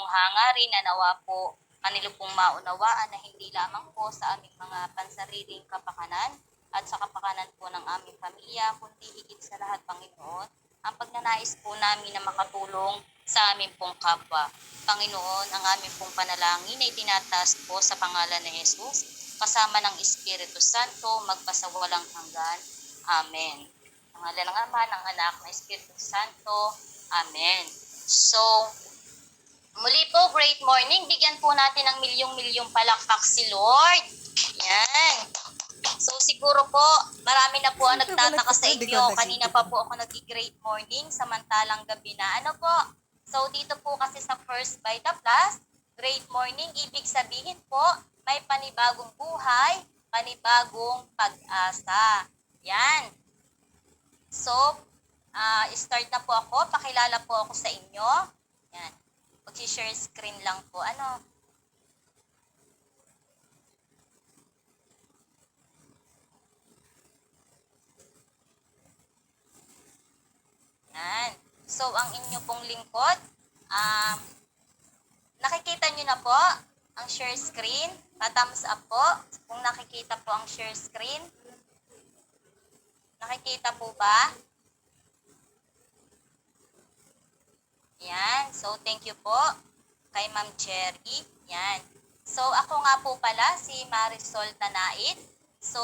hangarin na nawa po kanila pong maunawaan na hindi lamang po sa aming mga pansariling kapakanan at sa kapakanan po ng aming pamilya, kundi higit sa lahat, Panginoon, ang pagnanais po namin na makatulong sa aming pong kapwa. Panginoon, ang aming pong panalangin ay tinataas po sa pangalan ni Jesus, kasama ng Espiritu Santo, magpasawalang hanggan. Amen. Ang ngalan ng Ama, ng Anak, ng Espiritu Santo. Amen. So, muli po, great morning. Bigyan po natin ng milyong-milyong palakpak si Lord. Yan. So, siguro po, marami na po ang nagtataka sa inyo. Kanina pa po ako nag-great morning, samantalang gabi na. Ano po? So, dito po kasi sa First Vita Plus, great morning, ibig sabihin po, may panibagong buhay, panibagong pag-asa. Yan. So, start na po ako. Pakilala po ako sa inyo. Yan. Mag-share screen lang po. Ano? Yan. So, ang inyo pong lingkod, nakikita nyo na po ang share screen. Pa-thumbs up po kung nakikita po ang share screen. Nakikita po ba? Yan. So, thank you po kay Ma'am Cherry. Yan. So, ako nga po pala si Marisol Tanait. So,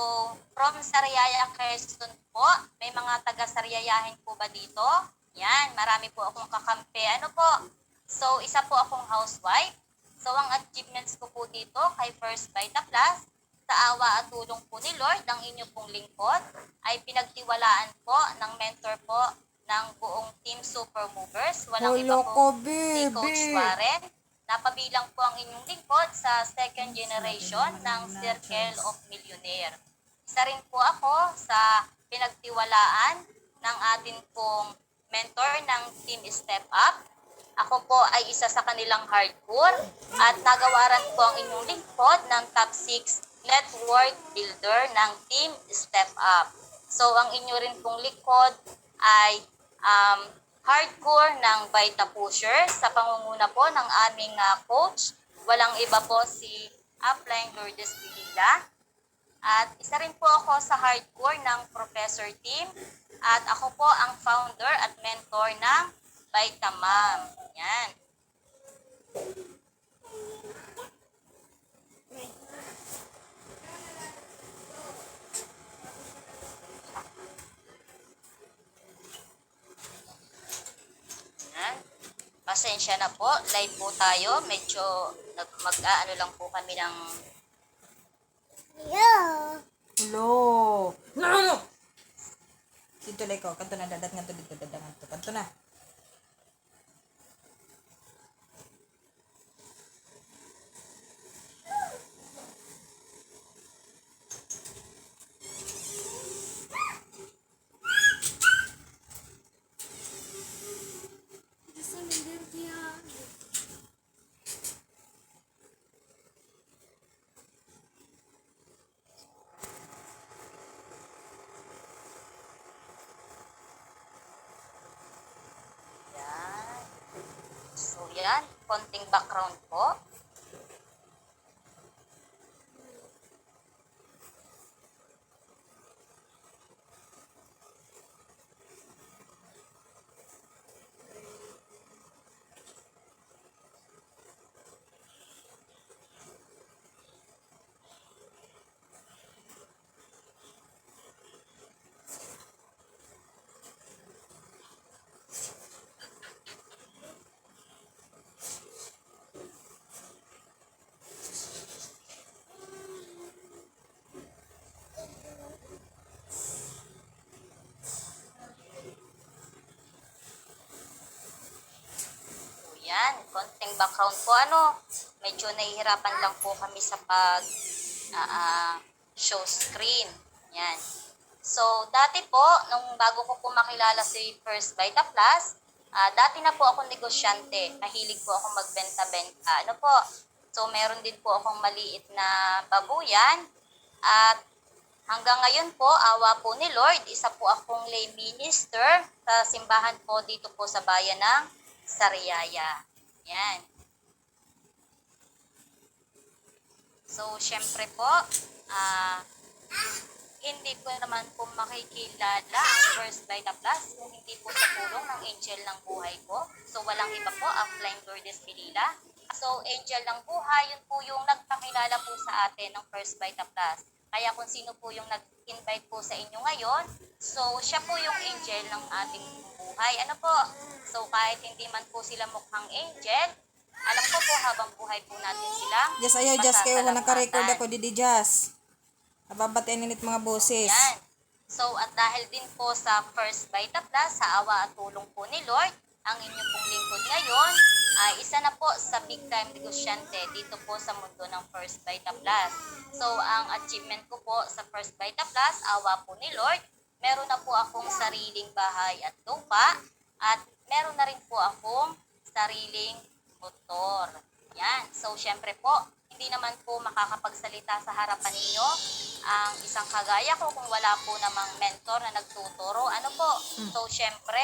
from Sariaya, Quezon po. May mga taga-Sariayahin po ba dito? Yan. Marami po akong kakampi. Ano po? So, isa po akong housewife. So, ang achievements ko po dito kay First Vita Plus, sa awa at tulong po ni Lord, ang inyo pong lingkod, ay pinagtiwalaan po ng mentor po ng buong Team Super Movers. Walang iba po si Coach Warren. Napabilang po ang inyong lingkod sa second generation ng Circle of Millionaire. Isa rin po ako sa pinagtiwalaan ng atin pong mentor ng Team Step Up. Ako po ay isa sa kanilang hardcore at nagawaran po ang inyong lingkod ng top 6 network builder ng Team Step Up. So, ang inyo rin pong lingkod ay hardcore ng Vita Pusher sa pangunguna po ng aming coach. Walang iba po si Upline Lourdes Vilila. At isa rin po ako sa hardcore ng Professor Team. At ako po ang founder at mentor ng Vita Ma'am. Yan. Pasensya na po, live po tayo. Medyo mag-ano lang po kami ng... Hello. No. Dito lang ko, kanto na dadat nga to dito dadat nga to. Kanto na. So yan, konting background po. Yan, konting background po. Medyo nahihirapan lang po kami sa show screen. Yan. So, dati po, nung bago ko po makilala si First Vita Plus, dati na po ako negosyante. Mahilig po ako magbenta-benta. So, meron din po akong maliit na babuyan. At hanggang ngayon po, awa po ni Lord, isa po akong lay minister sa simbahan po dito po sa bayan ng Sariaya. Yan. So, syempre po, hindi ko naman po makikilala ang First Vita Plus kung hindi po sa tulong ng angel ng buhay ko. So, walang iba po, Upline Lourdes Pilila. So, angel ng buhay, yun po yung nagpakilala po sa atin ng First Vita Plus. Kaya kung sino po yung nag-invite po sa inyo ngayon, so siya po yung angel ng ating buhay. Ano po? So, kahit hindi man po sila mukhang angel, alam ko po habang buhay po natin sila. Just ayaw, just kayo, masasalamatan. naka-record ako, Didi Just. Nababatiin ninit mga boses. Yan. So, at dahil din po sa First Vita Plus, sa awa at tulong po ni Lord, ang inyong pong lingkod ngayon ay isa na po sa big time negosyante dito po sa mundo ng First Vita Plus. So, ang achievement ko po sa First Vita Plus, awa po ni Lord, meron na po akong sariling bahay at lupa at meron na rin po akong sariling motor. Yan. So, syempre po, hindi naman po makakapagsalita sa harapan ninyo ang isang kagaya ko kung wala po namang mentor na nagtuturo. Ano po? So, syempre,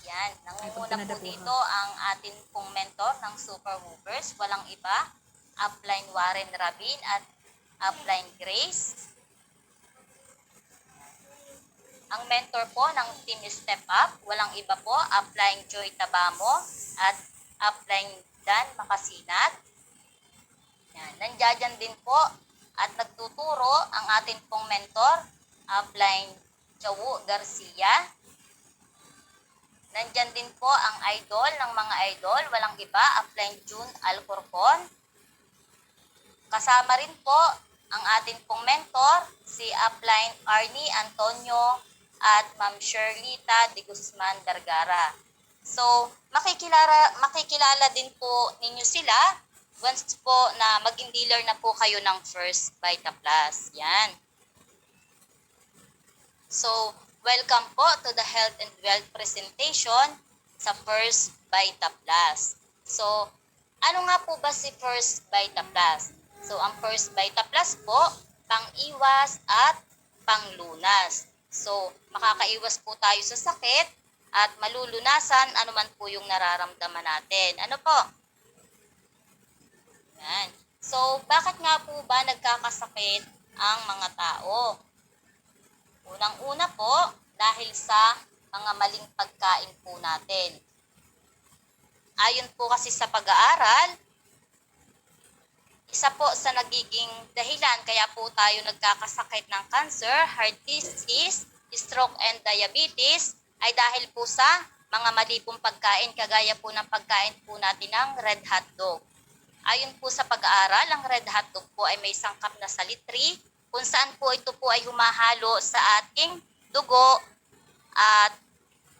yan, nangunguna po dito ang atin pong mentor ng Super Movers. Walang iba, Upline Warren Rabin at Upline Grace. Ang mentor po ng Team Step Up, walang iba po, Upline Joy Tabamo at Upline Dan Makasinat. Yan, nandiyan din po at nagtuturo ang atin pong mentor, Upline Chawu Garcia. Nandyan din po ang idol ng mga idol, walang iba, Upline June Alcorcon. Kasama rin po ang atin pong mentor, si Upline Arnie Antonio at Ma'am Shirlita de Guzman Dargara. So, makikilala din po ninyo sila once po na maging dealer na po kayo ng First Vita Plus. Yan. So, welcome po to the Health and Wealth presentation sa First Vita Plus. So, ano nga po ba si First Vita Plus? So, ang First Vita Plus po, pang-iwas at panglunas. So, makakaiwas po tayo sa sakit at malulunasan anuman po yung nararamdaman natin. Ano po? Yan. So, bakit nga po ba nagkakasakit ang mga tao? Unang-una po, dahil sa mga maling pagkain po natin. Ayon po kasi sa pag-aaral, isa po sa nagiging dahilan kaya po tayo nagkakasakit ng cancer, heart disease, stroke and diabetes ay dahil po sa mga mali pong pagkain kagaya po ng pagkain po natin ng red hotdog. Ayon po sa pag-aaral, ang red hotdog po ay may sangkap na salitri kung saan po ito po ay humahalo sa ating dugo at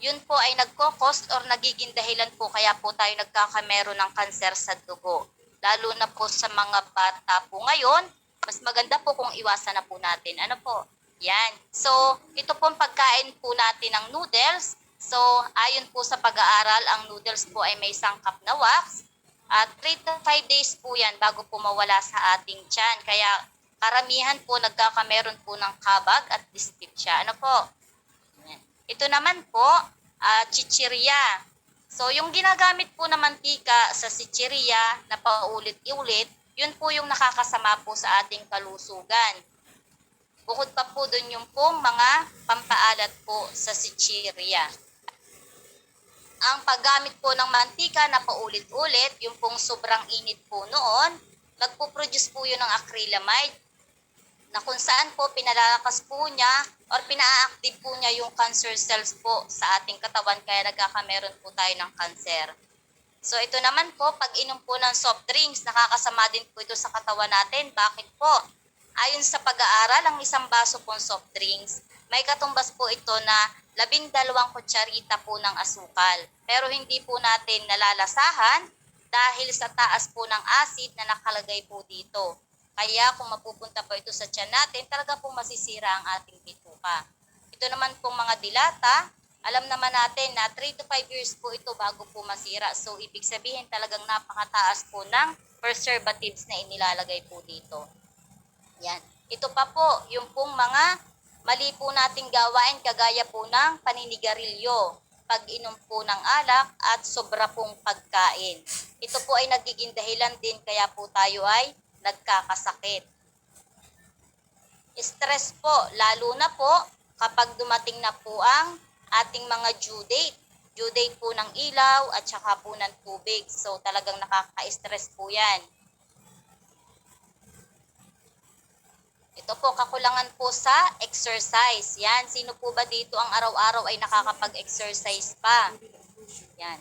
yun po ay nagkokos or nagiging dahilan po kaya po tayo nagkakamero ng kanser sa dugo. Lalo na po sa mga bata po ngayon, mas maganda po kung iwasan na po natin. Ano po? Yan. So, ito pong pagkain po natin ng noodles. So, ayon po sa pag-aaral, ang noodles po ay may sangkap na wax. At 3 to 5 days po yan bago po mawala sa ating tiyan. Kaya karamihan po nagkakameron po ng kabag at dyspepsia. Ano po? Yan. Ito naman po, chichirya. So, yung ginagamit po na mantika sa chichirya na paulit-ulit, yun po yung nakakasama po sa ating kalusugan. Bukod pa po dun yung pong mga pampaalat po sa chichirya. Ang paggamit po ng mantika na paulit-ulit, yung pong sobrang init po noon, nagpo-produce po yun ng acrylamide na kung saan po pinalalakas po niya or pina-active po niya yung cancer cells po sa ating katawan kaya nagkakameron po tayo ng cancer. So ito naman po, pag inom po ng soft drinks, nakakasama din po ito sa katawan natin. Bakit po? Ayon sa pag-aaral, ang isang baso pong soft drinks, may katumbas po ito na 12 kutsarita po ng asukal. Pero hindi po natin nalalasahan dahil sa taas po ng acid na nakalagay po dito. Kaya kung mapupunta po ito sa tiyan natin, talaga pong masisira ang ating bituka. Ito naman pong mga dilata, alam naman natin na 3 to 5 years po ito bago po masira. So, ibig sabihin talagang napakataas po ng preservatives na inilalagay po dito. Yan. Ito pa po, yung pong mga mali po nating gawain kagaya po ng paninigarilyo, pag-inom po ng alak at sobra pong pagkain. ito po ay nagiging dahilan din kaya po tayo ay nagkakasakit. Stress po, lalo na po kapag dumating na po ang ating mga due date. Due date po ng ilaw at saka po ng tubig. So talagang nakaka-stress po yan. Ito po, kakulangan po sa exercise. Yan, sino po ba dito ang araw-araw ay nakakapag-exercise pa? Yan.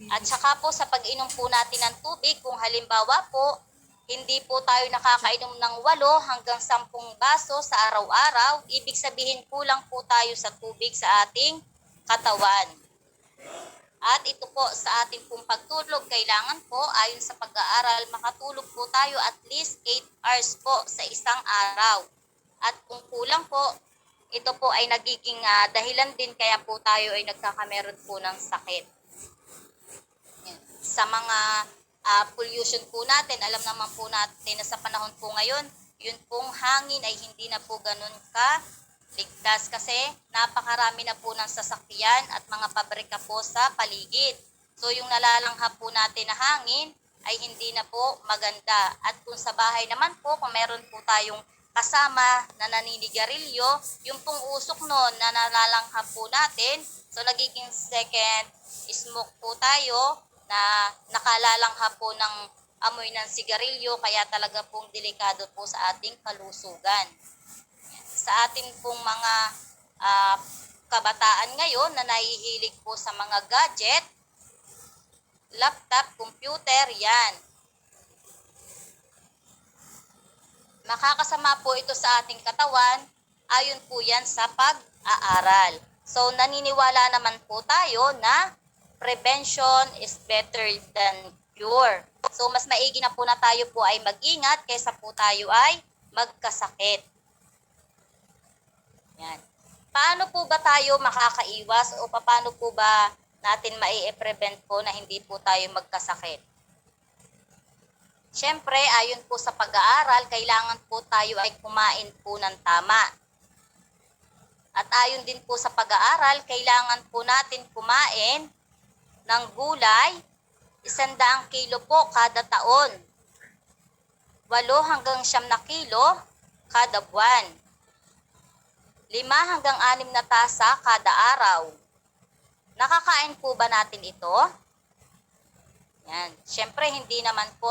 At saka po sa pag-inom po natin ng tubig, kung halimbawa po, hindi po tayo nakakainom ng 8 hanggang 10 baso sa araw-araw, ibig sabihin kulang po tayo sa tubig sa ating katawan. At ito po, sa ating pong pagtulog, kailangan po, ayon sa pag-aaral, makatulog po tayo at least 8 hours po sa isang araw. At kung kulang po, ito po ay nagiging dahilan din kaya po tayo ay nagkakameron po ng sakit. Yan. Sa mga pollution po natin, alam naman po natin na sa panahon po ngayon, yun pong hangin ay hindi na po ganun ligtas kasi napakarami na po ng sasakyan at mga pabrika po sa paligid. So yung nalalangha po natin na hangin ay hindi na po maganda. At kung sa bahay naman po, kung meron po tayong kasama na naninigarilyo, yung pong usok noon na nalalangha po natin, so nagiging second smoke po tayo na nakalalangha po ng amoy ng sigarilyo, kaya talaga pong delikado po sa ating kalusugan. Sa ating pong mga kabataan ngayon na nahihilig po sa mga gadget, laptop, computer, yan. Makakasama po ito sa ating katawan, ayon po yan sa pag-aaral. So naniniwala naman po tayo na prevention is better than cure. So mas maigi na po na tayo po ay mag-ingat kaysa po tayo ay magkasakit. Yan. Paano po ba tayo makakaiwas o paano po ba natin mai-prevent po na hindi po tayo magkasakit? Siyempre, ayon po sa pag-aaral, kailangan po tayo ay kumain po ng tama. At ayon din po sa pag-aaral, kailangan po natin kumain ng gulay, 100 kilo po kada taon. 8 hanggang 9 kilo kada buwan. 5 hanggang 6 na tasa kada araw. Nakakain po ba natin ito? Yan. Siyempre, hindi naman po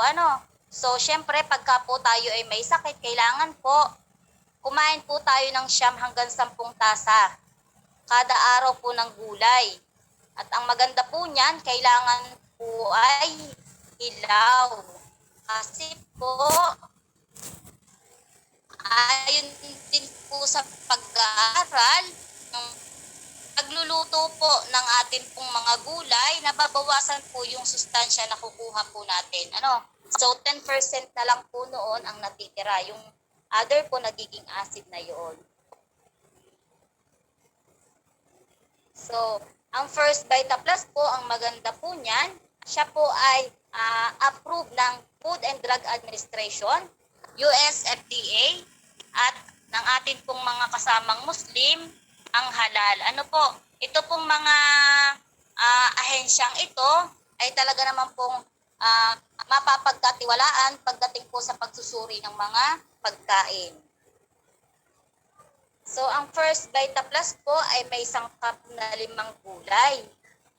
So, siyempre, pagka po tayo ay may sakit, kailangan po kumain po tayo ng 9 hanggang 10 tasa kada araw po ng gulay. At ang maganda po niyan, kailangan po ay hilaw. Kasi po, ayon din po sa pag-aaral, pagluluto po ng atin pong mga gulay, nababawasan po yung sustansya na kukuha po natin. So 10% na lang po noon ang natitira. Yung other po nagiging acid na yun. So, ang First Vita Plus po, ang maganda po niyan, siya po ay approved ng Food and Drug Administration, US FDA, at ng atin pong mga kasamang Muslim, ang halal. Ito pong mga ahensyang ito ay talaga naman pong mapapagkatiwalaan pagdating po sa pagsusuri ng mga pagkain. So, ang First Vita Plus po ay may sangkap na 5 gulay.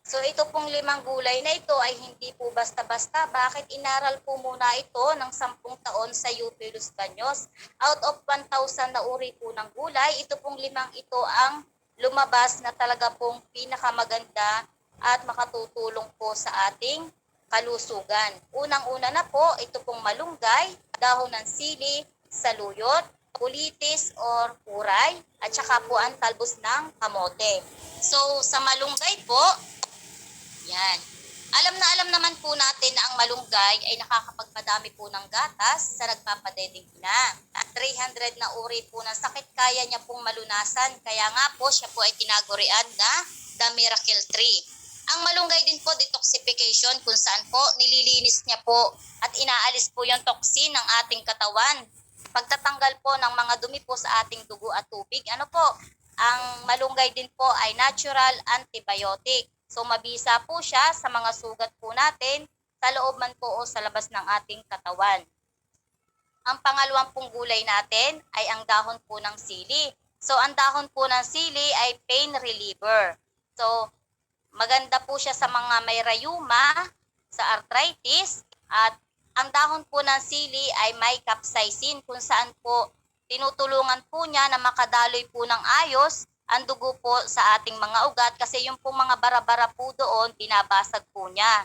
So, ito pong 5 gulay na ito ay hindi po basta-basta. Bakit inaral po muna ito ng 10 taon sa UP Los Baños? Out of 1,000 na uri po ng gulay, ito pong 5 ito ang lumabas na talaga pong pinakamaganda at makatutulong po sa ating kalusugan. Unang-una na po, ito pong malunggay, dahon ng sili, saluyot, kulitis or uray, at saka po ang talbos ng kamote. So, sa malunggay po, yan. Alam naman po natin na ang malunggay ay nakakapagpadami po ng gatas sa nagpapadeding ina. At 300 na uri po ng sakit kaya niya pong malunasan. Kaya nga po siya po ay tinagurian na The Miracle Tree. Ang malunggay din po detoxification kung saan po nililinis niya po at inaalis po yung toxin ng ating katawan. Pagtatanggal po ng mga dumi po sa ating dugo at tubig, ang malunggay din po ay natural antibiotic. So mabisa po siya sa mga sugat po natin, sa loob man po o sa labas ng ating katawan. Ang pangalawang pong gulay natin ay ang dahon po ng sili. So, ang dahon po ng sili ay pain reliever. So, maganda po siya sa mga may rayuma, sa arthritis, at ang dahon po ng sili ay may capsaicin kung saan po tinutulungan po niya na makadaloy po ng ayos ang dugo po sa ating mga ugat kasi yung po mga bara-bara po doon, binabasag po niya.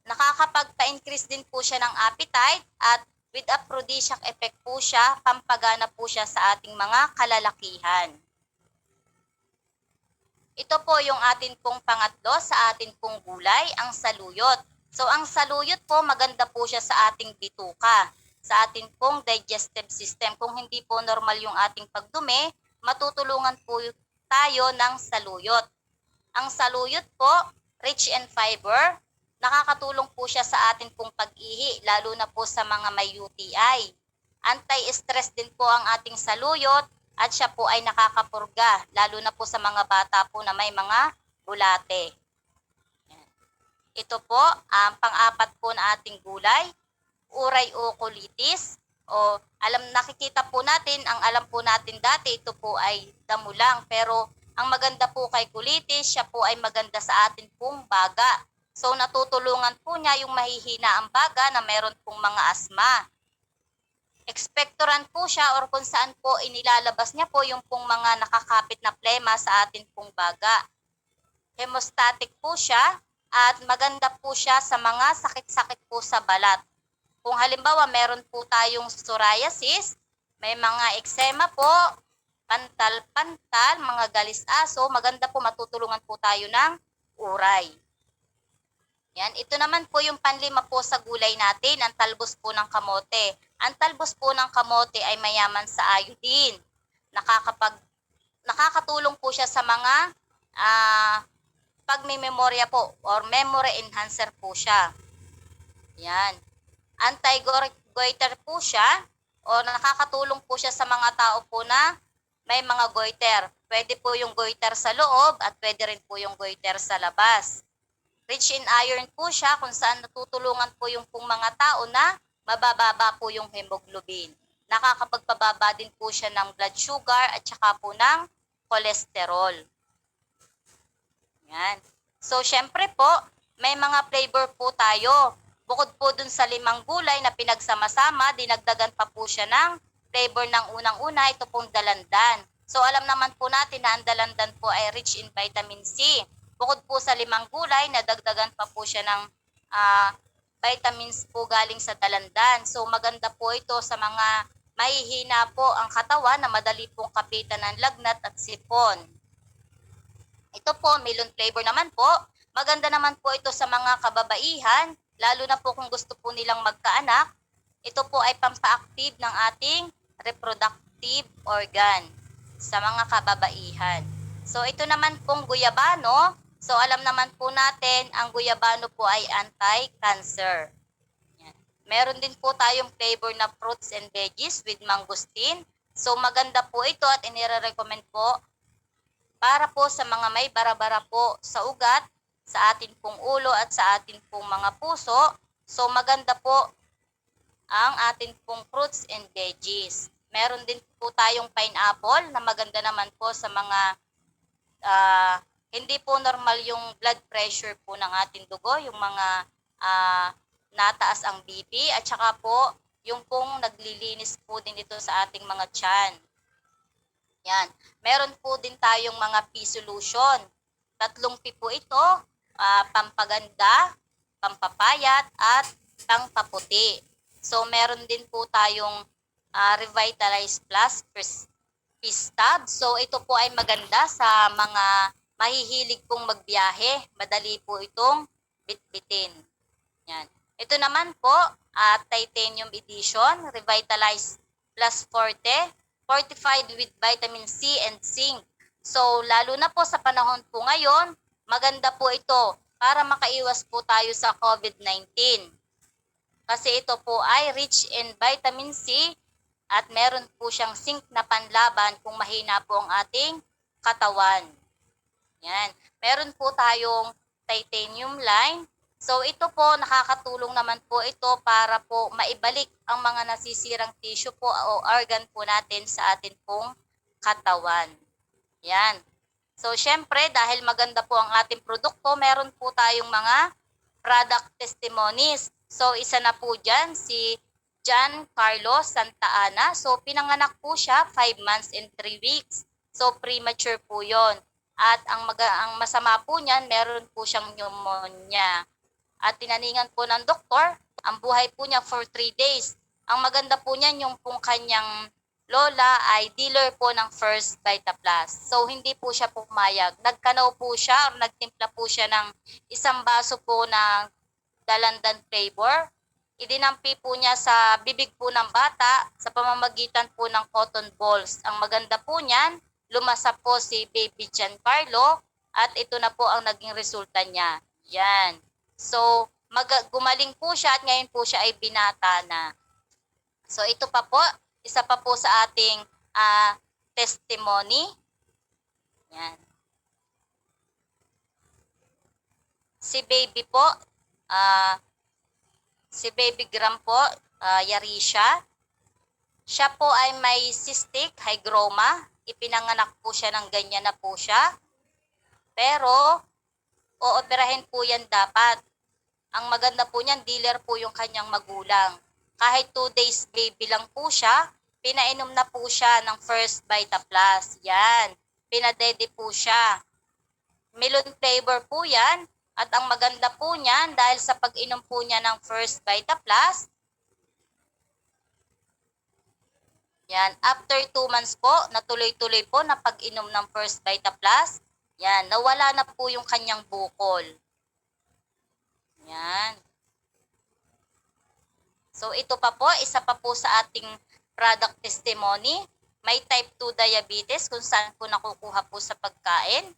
Nakakapagpa-increase din po siya ng appetite at with aphrodisiac effect po siya, pampagana po siya sa ating mga kalalakihan. Ito po yung atin pong pangatlo sa atin pong gulay, ang saluyot. So ang saluyot po, maganda po siya sa ating bituka, sa atin pong digestive system. Kung hindi po normal yung ating pagdumi, matutulungan po tayo ng saluyot. Ang saluyot po, rich in fiber, nakakatulong po siya sa atin pong pag-ihi, lalo na po sa mga may UTI. Anti-stress din po ang ating saluyot at siya po ay nakakapurga, lalo na po sa mga bata po na may mga bulate. Ito po, ang pang-apat po na ating gulay, uray o colitis. O nakikita po natin, ang alam po natin dati, ito po ay damo lang. Pero ang maganda po kay colitis, siya po ay maganda sa atin pong baga. So natutulungan po niya yung mahihina ang baga na meron pong mga asma. Expectorant po siya or kung saan po inilalabas niya po yung pong mga nakakapit na plema sa atin pong baga. Hemostatic po siya at maganda po siya sa mga sakit-sakit po sa balat. Kung halimbawa meron po tayong psoriasis, may mga eczema po, pantal-pantal, mga galis-aso, maganda po matutulungan po tayo ng uray. Yan, ito naman po yung panlima po sa gulay natin, ang talbos po ng kamote. Ang talbos po ng kamote ay mayaman sa iodine. Nakakatulong po siya sa mga pagmemorya po or memory enhancer po siya. Yan. Anti-goiter po siya o nakakatulong po siya sa mga tao po na may mga goiter. Pwede po yung goiter sa loob at pwede rin po yung goiter sa labas. Rich in iron po siya kung saan natutulungan po yung pong mga tao na mabababa po yung hemoglobin. Nakakapagpababa din po siya ng blood sugar at saka po ng cholesterol. Yan. So, syempre po, may mga flavor po tayo. Bukod po dun sa 5 gulay na pinagsama-sama, dinagdagan pa po siya ng flavor ng unang-una, ito pong dalandan. So, alam naman po natin na ang dalandan po ay rich in vitamin C. Bukod po sa 5 gulay, nadagdagan pa po siya ng vitamins po galing sa dalandan. So maganda po ito sa mga mahihina po ang katawan na madali pong kapitan ng lagnat at sipon. Ito po, melon flavor naman po. Maganda naman po ito sa mga kababaihan, lalo na po kung gusto po nilang magkaanak. Ito po ay pampa-active ng ating reproductive organ sa mga kababaihan. So ito naman pong guyabano. So alam naman po natin, ang guyabano po ay anti-cancer. Yan. Meron din po tayong flavor na fruits and veggies with mangosteen. So maganda po ito at inire-recommend po para po sa mga may bara-bara po sa ugat, sa atin pong ulo at sa atin pong mga puso. So maganda po ang atin pong fruits and veggies. Meron din po tayong pineapple na maganda naman po sa mga hindi po normal yung blood pressure po ng ating dugo, yung mga nataas ang BP at saka po yung pong naglilinis po din ito sa ating mga tiyan. Yan. Meron po din tayong mga pea solution. 3 pea po ito, pampaganda, pampapayat at pangpaputi. So meron din po tayong Revitalize Plus Peace Tab. So ito po ay maganda sa mga mahihilig pong magbiyahe, madali po itong bitbitin. Yan. Ito naman po, Titanium Edition, Revitalize Plus Forte, fortified with vitamin C and zinc. So, lalo na po sa panahon po ngayon, maganda po ito para makaiwas po tayo sa COVID-19. Kasi ito po ay rich in vitamin C at meron po siyang zinc na panlaban kung mahina po ang ating katawan. Yan. Meron po tayong titanium line. So ito po, nakakatulong naman po ito para po maibalik ang mga nasisirang tissue po o organ po natin sa atin pong katawan. Yan. So syempre, dahil maganda po ang ating produkto, meron po tayong mga product testimonies. So isa na po dyan si John Carlos Santa Ana. So pinanganak po siya 5 months and 3 weeks. So premature po yon. At ang masama po niyan, meron po siyang pneumonia. At tinaningan po ng doktor, ang buhay po niya for 3 days. Ang maganda po niyan, yung pong kanyang lola ay dealer po ng First Vita Plus. So hindi po siya pumayag. Nagkanaw po siya or nagtimpla po siya ng isang baso po ng dalandan flavor. Idinampi po niya sa bibig po ng bata sa pamamagitan po ng cotton balls. Ang maganda po niyan, lumasa po si baby Giancarlo at ito na po ang naging resulta niya. Yan. So, gumaling po siya at ngayon po siya ay binata na. So, ito pa po, isa pa po sa ating testimony. Yan. Si baby po, si baby Gram po, Yarisha. Siya po ay may cystic hygroma. Ipinanganak po siya ng ganyan na po siya. Pero, ooperahin po yan dapat. Ang maganda po niyan, dealer po yung kanyang magulang. Kahit 2 days baby lang po siya, pinainom na po siya ng First Vita Plus. Yan. Pinadede po siya. Melon flavor po yan. At ang maganda po niyan, dahil sa pag-inom po niya ng First Vita Plus, yan, after 2 months po, natuloy-tuloy po na pag-inom ng First Vita Plus, yan, nawala na po yung kanyang bukol. Yan. So ito pa po, isa pa po sa ating product testimony. May type 2 diabetes kung saan po nakukuha po sa pagkain.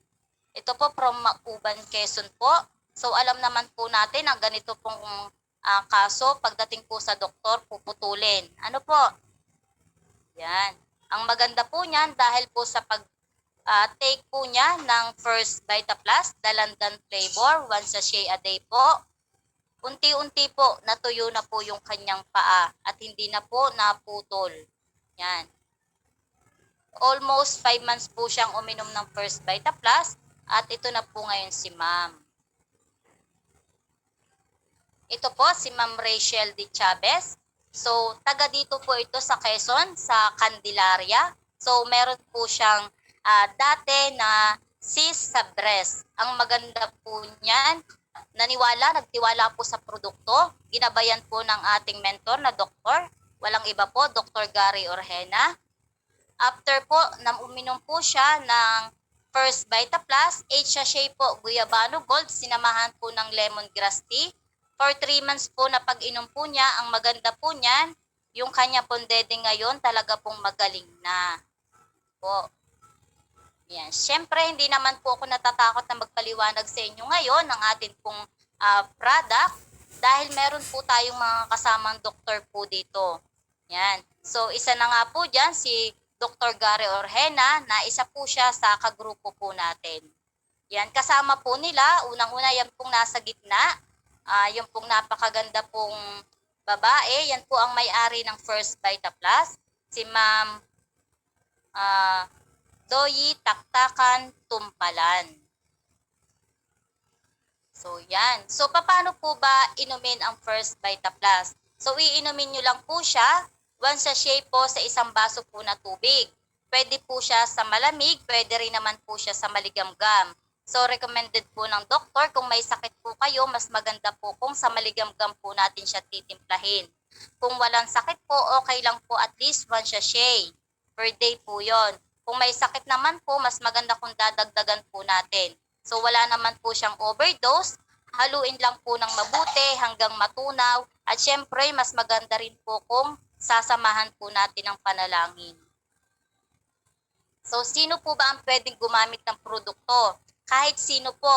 Ito po from Mauban, Quezon po. So alam naman po natin ang ganito pong kaso, pagdating po sa doktor, puputulin. Ano po? Yan. Ang maganda po niyan dahil po sa take po niya ng First Vita Plus, dalandan flavor, 1 sachet a day po. Unti-unti po natuyo na po yung kanyang paa at hindi na po naputol. Yan. Almost 5 months po siyang uminom ng First Vita Plus at ito na po ngayon si Ma'am. Ito po si Ma'am Rachel D. Chavez. So, taga dito po ito sa Quezon, sa Candelaria. So, meron po siyang dati na cyst sa breast. Ang maganda po niyan, nagtiwala po sa produkto. Ginabayan po ng ating mentor na doktor. Walang iba po, Dr. Gary Orjena. After po, uminom po siya ng First Vita Plus, 8 sachet po, Guyabano Gold, sinamahan po ng lemongrass tea. For 3 months po na pag-inom po niya, ang maganda po niyan, yung kanya pong dede ngayon talaga pong magaling na po. Yan. Siyempre, hindi naman po ako natatakot na magpaliwanag sa inyo ngayon ng atin pong product dahil meron po tayong mga kasamang doktor po dito. Yan. So, isa na nga po dyan si Dr. Gary Orjena na isa po siya sa kagrupo po natin. Yan. Kasama po nila, unang-una yan pong nasa gitna. Yung pong napakaganda pong babae, yan po ang may-ari ng First Vita Plus, si Ma'am Doyi Taktakan Tumpalan. So, yan. So, paano po ba inumin ang First Vita Plus? So, iinumin nyo lang po siya, 1 sachet po sa isang baso po na tubig. Pwede po siya sa malamig, pwede rin naman po siya sa maligamgam. So, recommended po ng doktor, kung may sakit po kayo, mas maganda po kung sa maligamgam po natin siya titimplahin. Kung walang sakit po, okay lang po at least 1 sachet per day po yon. Kung may sakit naman po, mas maganda kung dadagdagan po natin. So, wala naman po siyang overdose. Haluin lang po ng mabuti hanggang matunaw. At syempre, mas maganda rin po kung sasamahan po natin ng panalangin. So, sino po ba ang pwedeng gumamit ng produkto? Kahit sino po,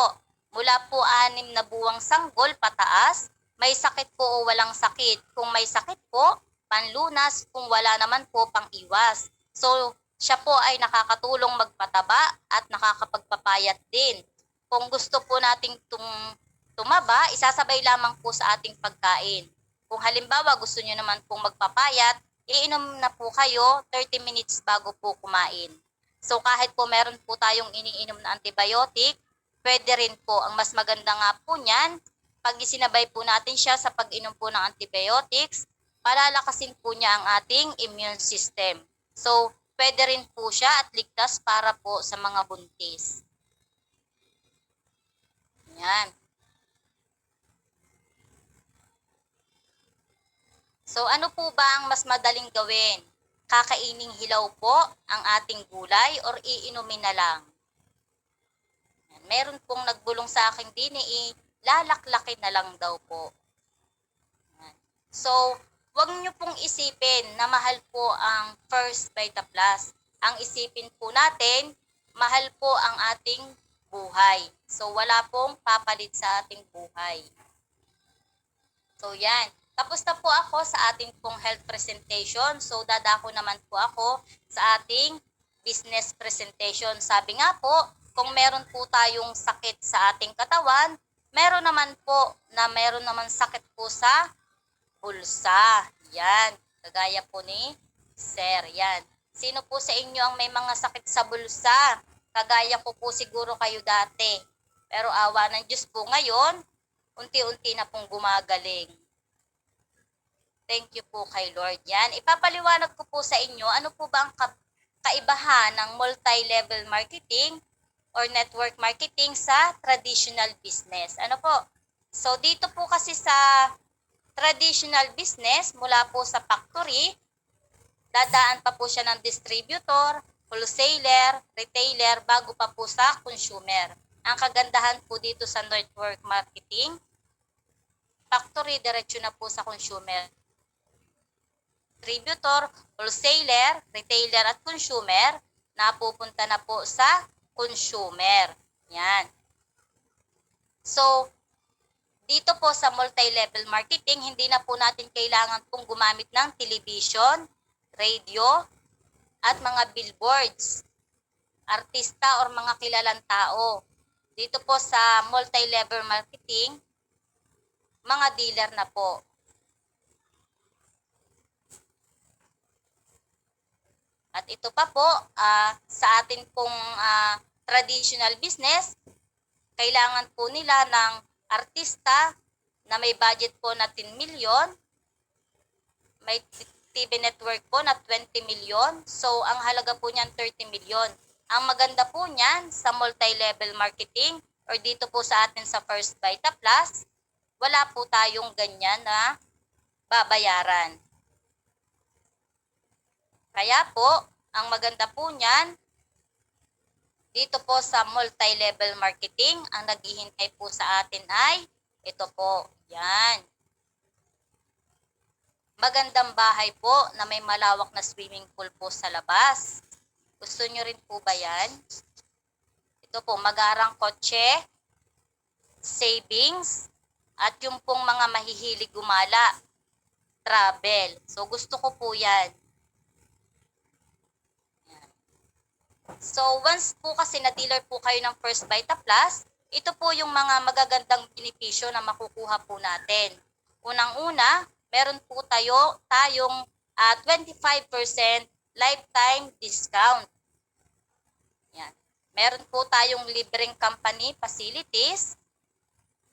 mula po 6 na buwang sanggol pataas, may sakit po o walang sakit. Kung may sakit po, panlunas, kung wala naman po, pang-iwas. So, siya po ay nakakatulong magpataba at nakakapagpapayat din. Kung gusto po nating tumaba, isasabay lamang po sa ating pagkain. Kung halimbawa gusto nyo naman pong magpapayat, iinom na po kayo 30 minutes bago po kumain. So kahit po meron po tayong iniinom na antibiotic, pwede rin po. Ang mas maganda nga po niyan, pag isinabay po natin siya sa pag-inom po ng antibiotics, palalakasin po niya ang ating immune system. So, pwede rin po siya at ligtas para po sa mga buntis. Yan. So, ano po ba ang mas madaling gawin? Kakaining hilaw po ang ating gulay or iinumin na lang? Yan. Meron pong nagbulong sa akin din lalaklakin na lang daw po. Yan. So, wag nyo pong isipin na mahal po ang First Vita Plus. Ang isipin po natin, mahal po ang ating buhay. So, wala pong papalit sa ating buhay. So, yan. Tapos na po ako sa ating pong health presentation. So, dadako naman po ako sa ating business presentation. Sabi nga po, kung meron po tayong sakit sa ating katawan, meron naman sakit po sa bulsa. Yan. Kagaya po ni Sir. Yan. Sino po sa inyo ang may mga sakit sa bulsa? Kagaya ko po siguro kayo dati. Pero awa ng Diyos po ngayon, unti-unti na pong gumagaling. Thank you po kay Lord. Yan. Ipapaliwanag ko po sa inyo ano po ba ang kaibahan ng multi-level marketing or network marketing sa traditional business. Ano po? So, dito po kasi sa traditional business, mula po sa factory, dadaan pa po siya ng distributor, wholesaler, retailer, bago pa po sa consumer. Ang kagandahan po dito sa network marketing, factory, diretso na po sa consumer. Distributor, wholesaler, retailer at consumer, napupunta na po sa consumer. Yan. So, dito po sa multi-level marketing, hindi na po natin kailangan pong gumamit ng television, radio, at mga billboards, artista or mga kilalang tao. Dito po sa multi-level marketing, mga dealer na po. At ito pa po, sa atin pong traditional business, kailangan po nila ng artista na may budget po na 10 million, may TV network po na 20 million, so ang halaga po niyan 30 million. Ang maganda po niyan sa multi-level marketing or dito po sa atin sa First Vita Plus, wala po tayong ganyan na babayaran. Kaya po, ang maganda po niyan, dito po sa multi-level marketing, ang naghihintay po sa atin ay ito po, yan. Magandang bahay po na may malawak na swimming pool po sa labas. Gusto nyo rin po ba yan? Ito po, magarang kotse, savings, at yung pong mga mahihilig gumala, travel. So, gusto ko po yan. So, once po kasi na-dealer po kayo ng First Vita Plus, ito po yung mga magagandang benepisyo na makukuha po natin. Unang-una, meron po tayong 25% lifetime discount. Yan. Meron po tayong libreng company facilities,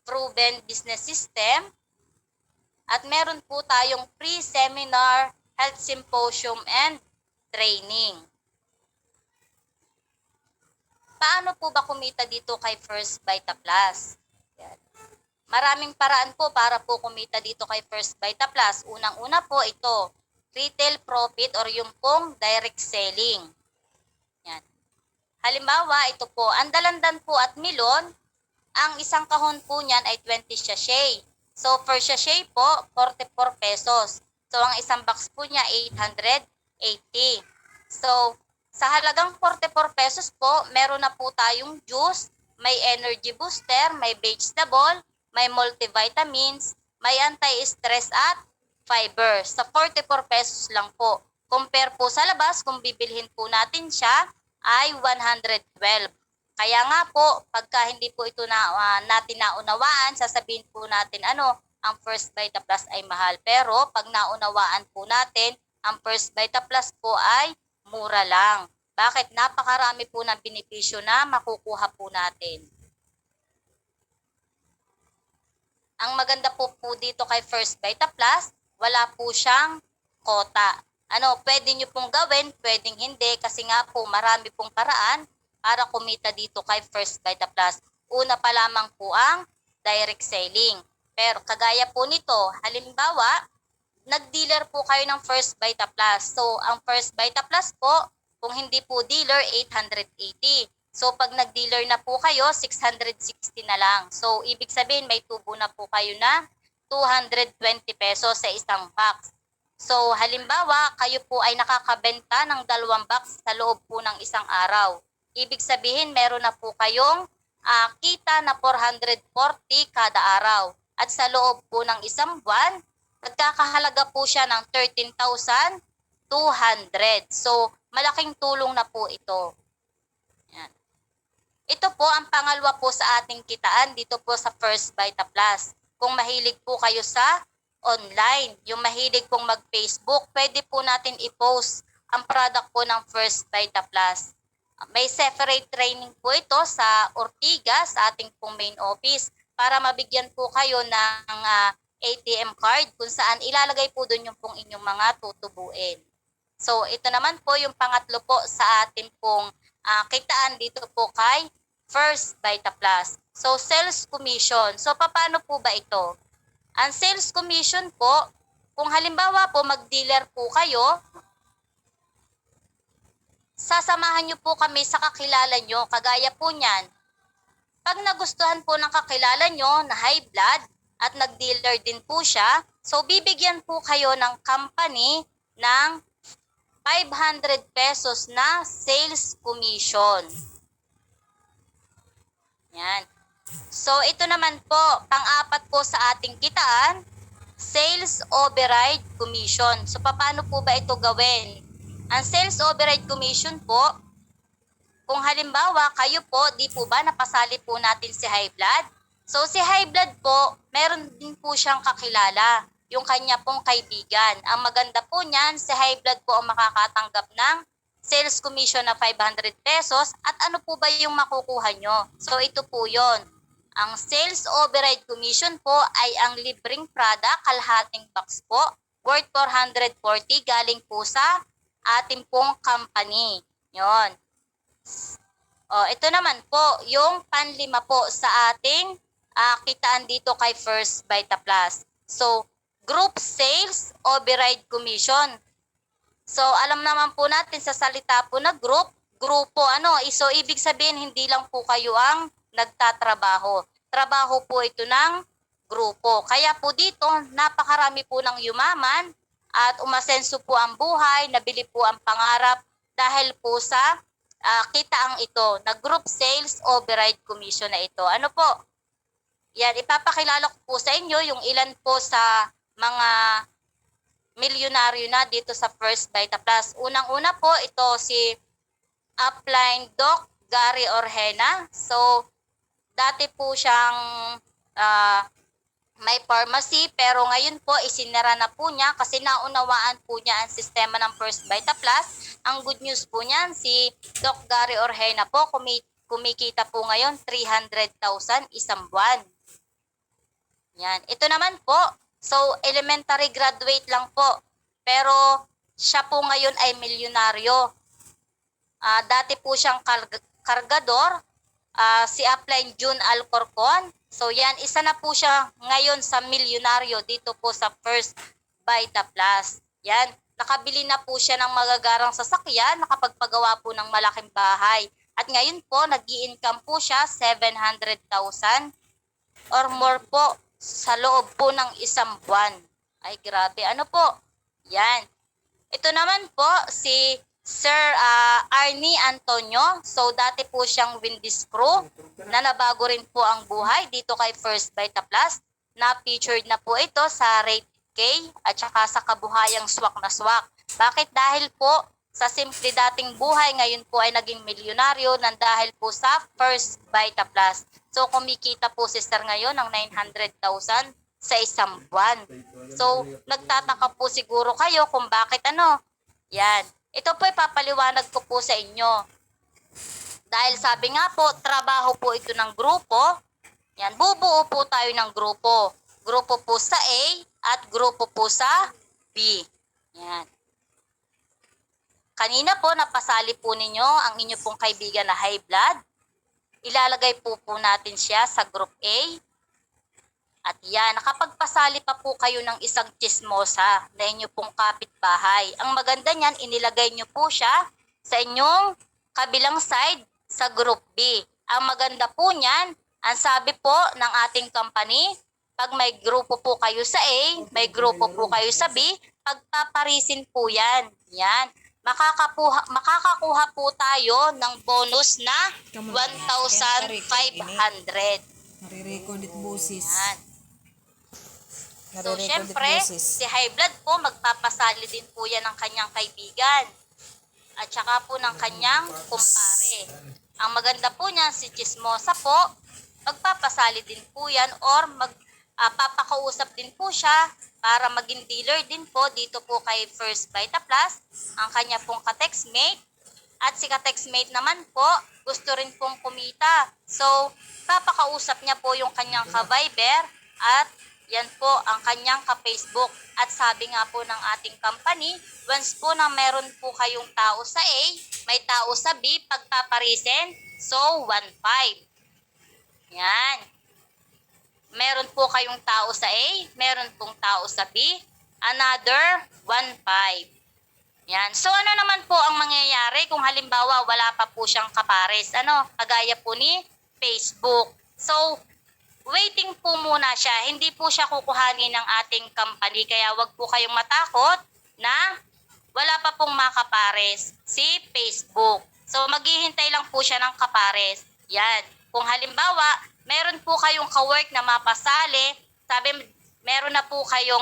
proven business system, at meron po tayong free seminar, health symposium, and training. Paano po ba kumita dito kay First Vita Plus? Yan. Maraming paraan po para po kumita dito kay First Vita Plus. Unang-una po ito, retail profit or yung pong direct selling. Yan. Halimbawa, ito po, ang dalandan po at milon, ang isang kahon po niyan ay 20 sachet. So, per sachet po, 44 pesos. So, ang isang box po niya, 880. So, sa halagang 44 pesos po, meron na po tayong juice, may energy booster, may vegetable, may multivitamins, may anti-stress at fiber. Sa 44 pesos lang po. Compare po sa labas, kung bibilhin po natin siya, ay 112. Kaya nga po, pagka hindi po ito natin naunawaan, sasabihin po natin ang First Vita Plus ay mahal. Pero pag naunawaan po natin, ang First Vita Plus po ay mura lang. Bakit? Napakarami po ng benepisyo na makukuha po natin. Ang maganda po dito kay First Vita Plus, wala po siyang quota. Pwede nyo pong gawin, pwedeng hindi, kasi nga po marami pong paraan para kumita dito kay First Vita Plus. Una pa lamang po ang direct selling. Pero kagaya po nito, halimbawa, nag-dealer po kayo ng First Vita Plus. So, ang First Vita Plus po, kung hindi po dealer, 880. So, pag nag-dealer na po kayo, 660 na lang. So, ibig sabihin, may tubo na po kayo na 220 pesos sa isang box. So, halimbawa, kayo po ay nakakabenta ng 2 box sa loob po ng isang araw. Ibig sabihin, meron na po kayong kita na 440 kada araw. At sa loob po ng isang buwan, nagkakahalaga po siya ng 13,200. So, malaking tulong na po ito. Yan. Ito po ang pangalawa po sa ating kitaan dito po sa First Vita Plus. Kung mahilig po kayo sa online, yung mahilig pong mag-Facebook, pwede po natin i-post ang product po ng First Vita Plus. May separate training po ito sa Ortigas, sa ating pong main office, para mabigyan po kayo ng ATM card kung saan ilalagay po doon yung pong inyong mga tutubuin. So, ito naman po yung pangatlo po sa ating pong kitaan dito po kay First Vita Plus. So, sales commission. So, paano po ba ito? Ang sales commission po, kung halimbawa po mag-dealer po kayo, sasamahan nyo po kami sa kakilala nyo, kagaya po niyan. Pag nagustuhan po ng kakilala nyo na high blood at nag-dealer din po siya, so bibigyan po kayo ng company ng 500 pesos na sales commission. Yan. So, ito naman po, pang-apat po sa ating kitaan, sales override commission. So, paano po ba ito gawin? Ang sales override commission po, kung halimbawa kayo po, di po ba napasali po natin si high blood? So, si high blood po, meron din po siyang kakilala, yung kanya pong kaibigan. Ang maganda po niyan, si high blood po ang makakatanggap ng sales commission na 500 pesos. At ano po ba yung makukuha nyo? So, ito po yon. Ang sales override commission po ay ang libreng product, kalahating box po, worth 440 galing po sa ating pong company. Yon. Ito naman po, yung panlima po sa ating kitaan dito kay First Vita Plus. So, group sales override commission. So, alam naman po natin sa salita po na grupo, so ibig sabihin hindi lang po kayo ang nagtatrabaho. Trabaho po ito ng grupo. Kaya po dito, napakarami po ng yumaman at umasenso po ang buhay, nabili po ang pangarap dahil po sa kitaang ito, na group sales override commission na ito. Ano po? Yan, ipapakilala ko po sa inyo yung ilan po sa mga milyonaryo na dito sa First Vita Plus. Unang-una po, ito si Upline Doc Gary Orhena. So, dati po siyang may pharmacy, pero ngayon po isinara na po niya kasi naunawaan po niya ang sistema ng First Vita Plus. Ang good news po niyan, si Doc Gary Orhena po kumikita po ngayon 300,000 isang buwan. Yan. Ito naman po, so elementary graduate lang po, pero siya po ngayon ay milyonaryo. Dati po siyang kargador, si Upline June Alcorcon. So yan, isa na po siya ngayon sa milyonaryo dito po sa First Vita Plus. Yan, nakabili na po siya ng magagarang sasakyan, nakapagpagawa po ng malaking bahay. At ngayon po, nag-i-income po siya 700,000 or more po sa loob po ng isang buwan. Ay grabe, ano po? Yan. Ito naman po si Sir Arnie Antonio. So dati po siyang Windies crew na nabago rin po ang buhay dito kay First Vita Plus. Na-featured na po ito sa Rate K at saka sa kabuhayang swak na swak. Bakit? Dahil po sa simple dating buhay, ngayon po ay naging milyonaryo nang dahil po sa First Vita Plus. So kumikita po si Sir ngayon ng 900,000 sa isang buwan. So nagtataka po siguro kayo kung bakit ano. Yan. Ito po ipapaliwanag ko po sa inyo. Dahil sabi nga po, trabaho po ito ng grupo. Yan, bubuo po tayo ng grupo. Grupo po sa A at grupo po sa B. Yan. Kanina po, napasali po ninyo ang inyo pong kaibigan na high blood. Ilalagay po natin siya sa group A. At yan, nakapagpasali pa po kayo ng isang chismosa na inyo pong kapitbahay. Ang maganda niyan, inilagay nyo po siya sa inyong kabilang side sa group B. Ang maganda po niyan, ang sabi po ng ating company, pag may grupo po kayo sa A, may grupo po kayo sa B, pagpaparisin po yan. Yan. Makakakuha po tayo ng bonus na 1,500. Nare-record it busis. Yan. So, Nare-record it syempre, busis. si high blood po, magpapasali din po yan ng kanyang kaibigan. At saka po ng kanyang kumpare. Ang maganda po niya, si Chismosa po, magpapasali din po yan or papakausap din po siya para maging dealer din po dito po kay First Vita Plus, ang kanya pong ka-textmate. At si ka-textmate naman po, gusto rin pong kumita. So, papakausap niya po yung kanyang ka-Viber at yan po ang kanyang ka-Facebook. At sabi nga po ng ating company, once po na meron po kayong tao sa A, may tao sa B, pagpaparisin, so 1,500. Yan. Meron po kayong tao sa A, meron pong tao sa B, another 1,500. Yan. So ano naman po ang mangyayari kung halimbawa wala pa po siyang kapares? Ano? Kagaya po ni Facebook. So, waiting po muna siya. Hindi po siya kukuhanin ng ating company. Kaya wag po kayong matakot na wala pa pong makapares si Facebook. So, maghihintay lang po siya ng kapares. Yan. Kung halimbawa, meron po kayong kawork na mapasali, sabi, meron na po kayong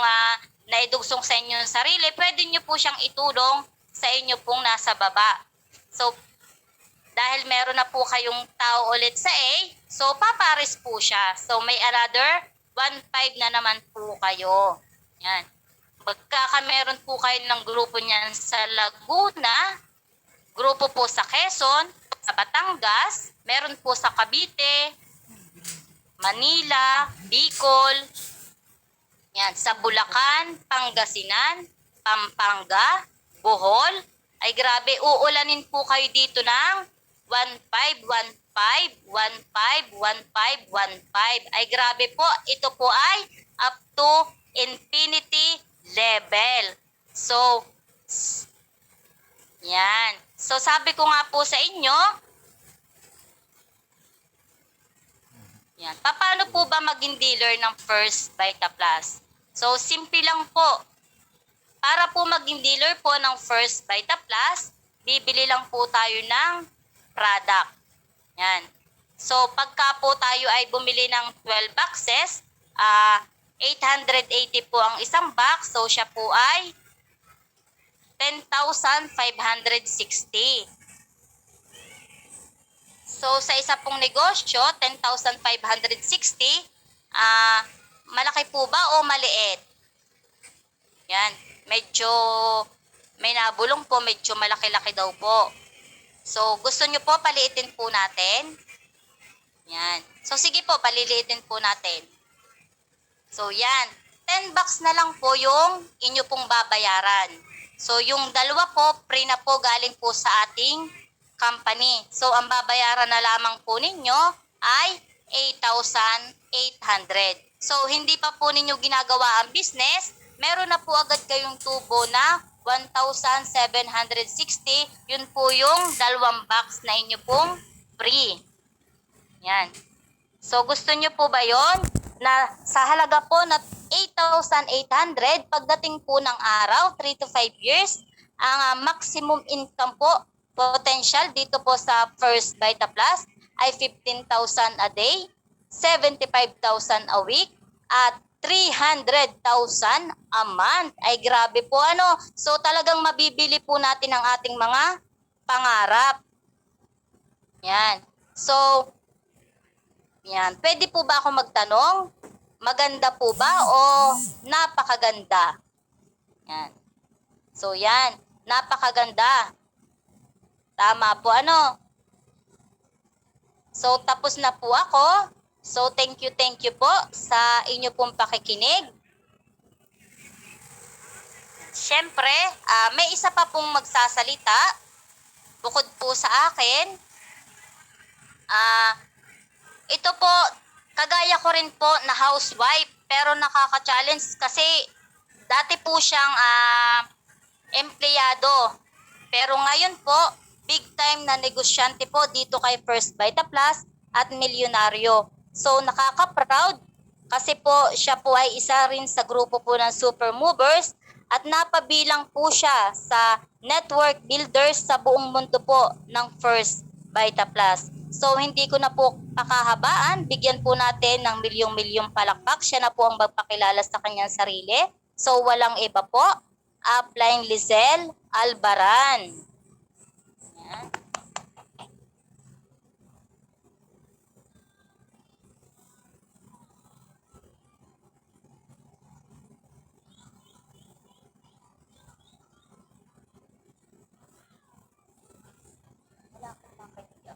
naidugsong sa inyong sarili, pwede nyo po siyang itulong sa inyo pong nasa baba. So, dahil meron na po kayong tao ulit sa A, so papares po siya. So, may another 1,500 na naman po kayo. Yan. Meron po kayo ng grupo niyan sa Laguna, grupo po sa Quezon, sa Batangas, meron po sa Cavite, Manila, Bicol, yan, sa Bulacan, Pangasinan, Pampanga, Bohol. Ay grabe, uulanin po kayo dito ng 1,500, 1,500, 1,500, 1,500. Ay grabe po, ito po ay up to infinity level. So, yan. So sabi ko nga po sa inyo, yan, paano po ba maging dealer ng First Vita Plus? So, simple lang po. Para po maging dealer po ng First Vita Plus, bibili lang po tayo ng product. Yan. So, pagka po tayo ay bumili ng 12 boxes, 880 po ang isang box. So, siya po ay 10,560. So, sa isa pong negosyo, 10,560, malaki po ba o maliit? Yan, medyo may nabulong po, medyo malaki-laki daw po. So, gusto nyo po, paliitin po natin. Yan. So, sige po, paliliitin po natin. So, yan. 10 bucks na lang po yung inyo pong babayaran. So, yung dalawa po, free na po galing po sa ating company. So, ang babayaran na lamang po ninyo ay 8,800. So, hindi pa po ninyo ginagawa ang business, meron na po agad kayong tubo na 1,760. Yun po yung dalawang box na inyo pong free. Yan. So, gusto nyo po ba yon na sa halaga po na 8,800, pagdating po ng araw, 3 to 5 years, ang maximum income po, potential dito po sa First Vita Plus ay 15,000 a day, 75,000 a week, at 300,000 a month. Ay grabe po ano. So talagang mabibili po natin ang ating mga pangarap. Yan. So, yan. Pwede po ba ako magtanong? Maganda po ba o napakaganda? Yan. So yan. Napakaganda. Tama po ano. So tapos na po ako. So thank you po sa inyo pong pakikinig. Siyempre, may isa pa pong magsasalita bukod po sa akin. Ito po, kagaya ko rin po na housewife pero nakaka-challenge kasi dati po siyang empleyado. Pero ngayon po, big time na negosyante po dito kay First Vita Plus at milyonaryo. So nakaka-proud kasi po siya po ay isa rin sa grupo po ng super movers at napabilang po siya sa network builders sa buong mundo po ng First Vita Plus. So hindi ko na po pakahabaan, bigyan po natin ng milyong-milyong palakpak. Siya na po ang magpakilala sa kanyang sarili. So walang iba po, Upline Lizelle Albaran. Yan. Wala akong makikita.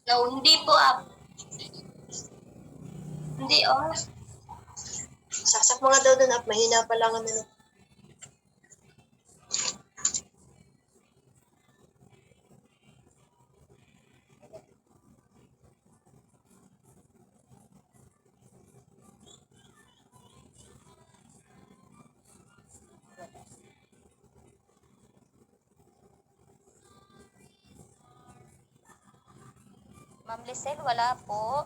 No, hindi po Hindi Saksak mga daw doon, mahina pa lang ano. Ma'am Lizelle, wala po.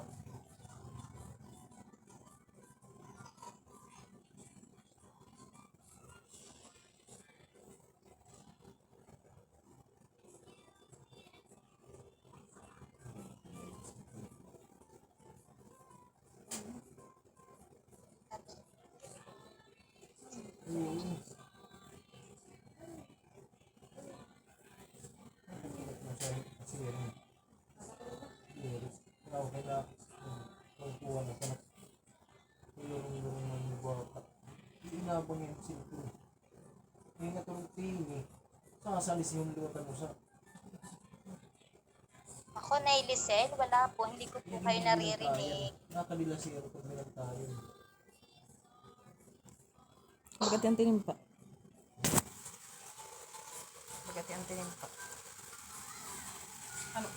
Salis yung lutan mo sa Ako na Lizelle, wala po. Hindi ko po kayo naririnig. nakabila siya pag may tayo. Bagat yung tinimpa. Bagat yung tinimpa. Ano?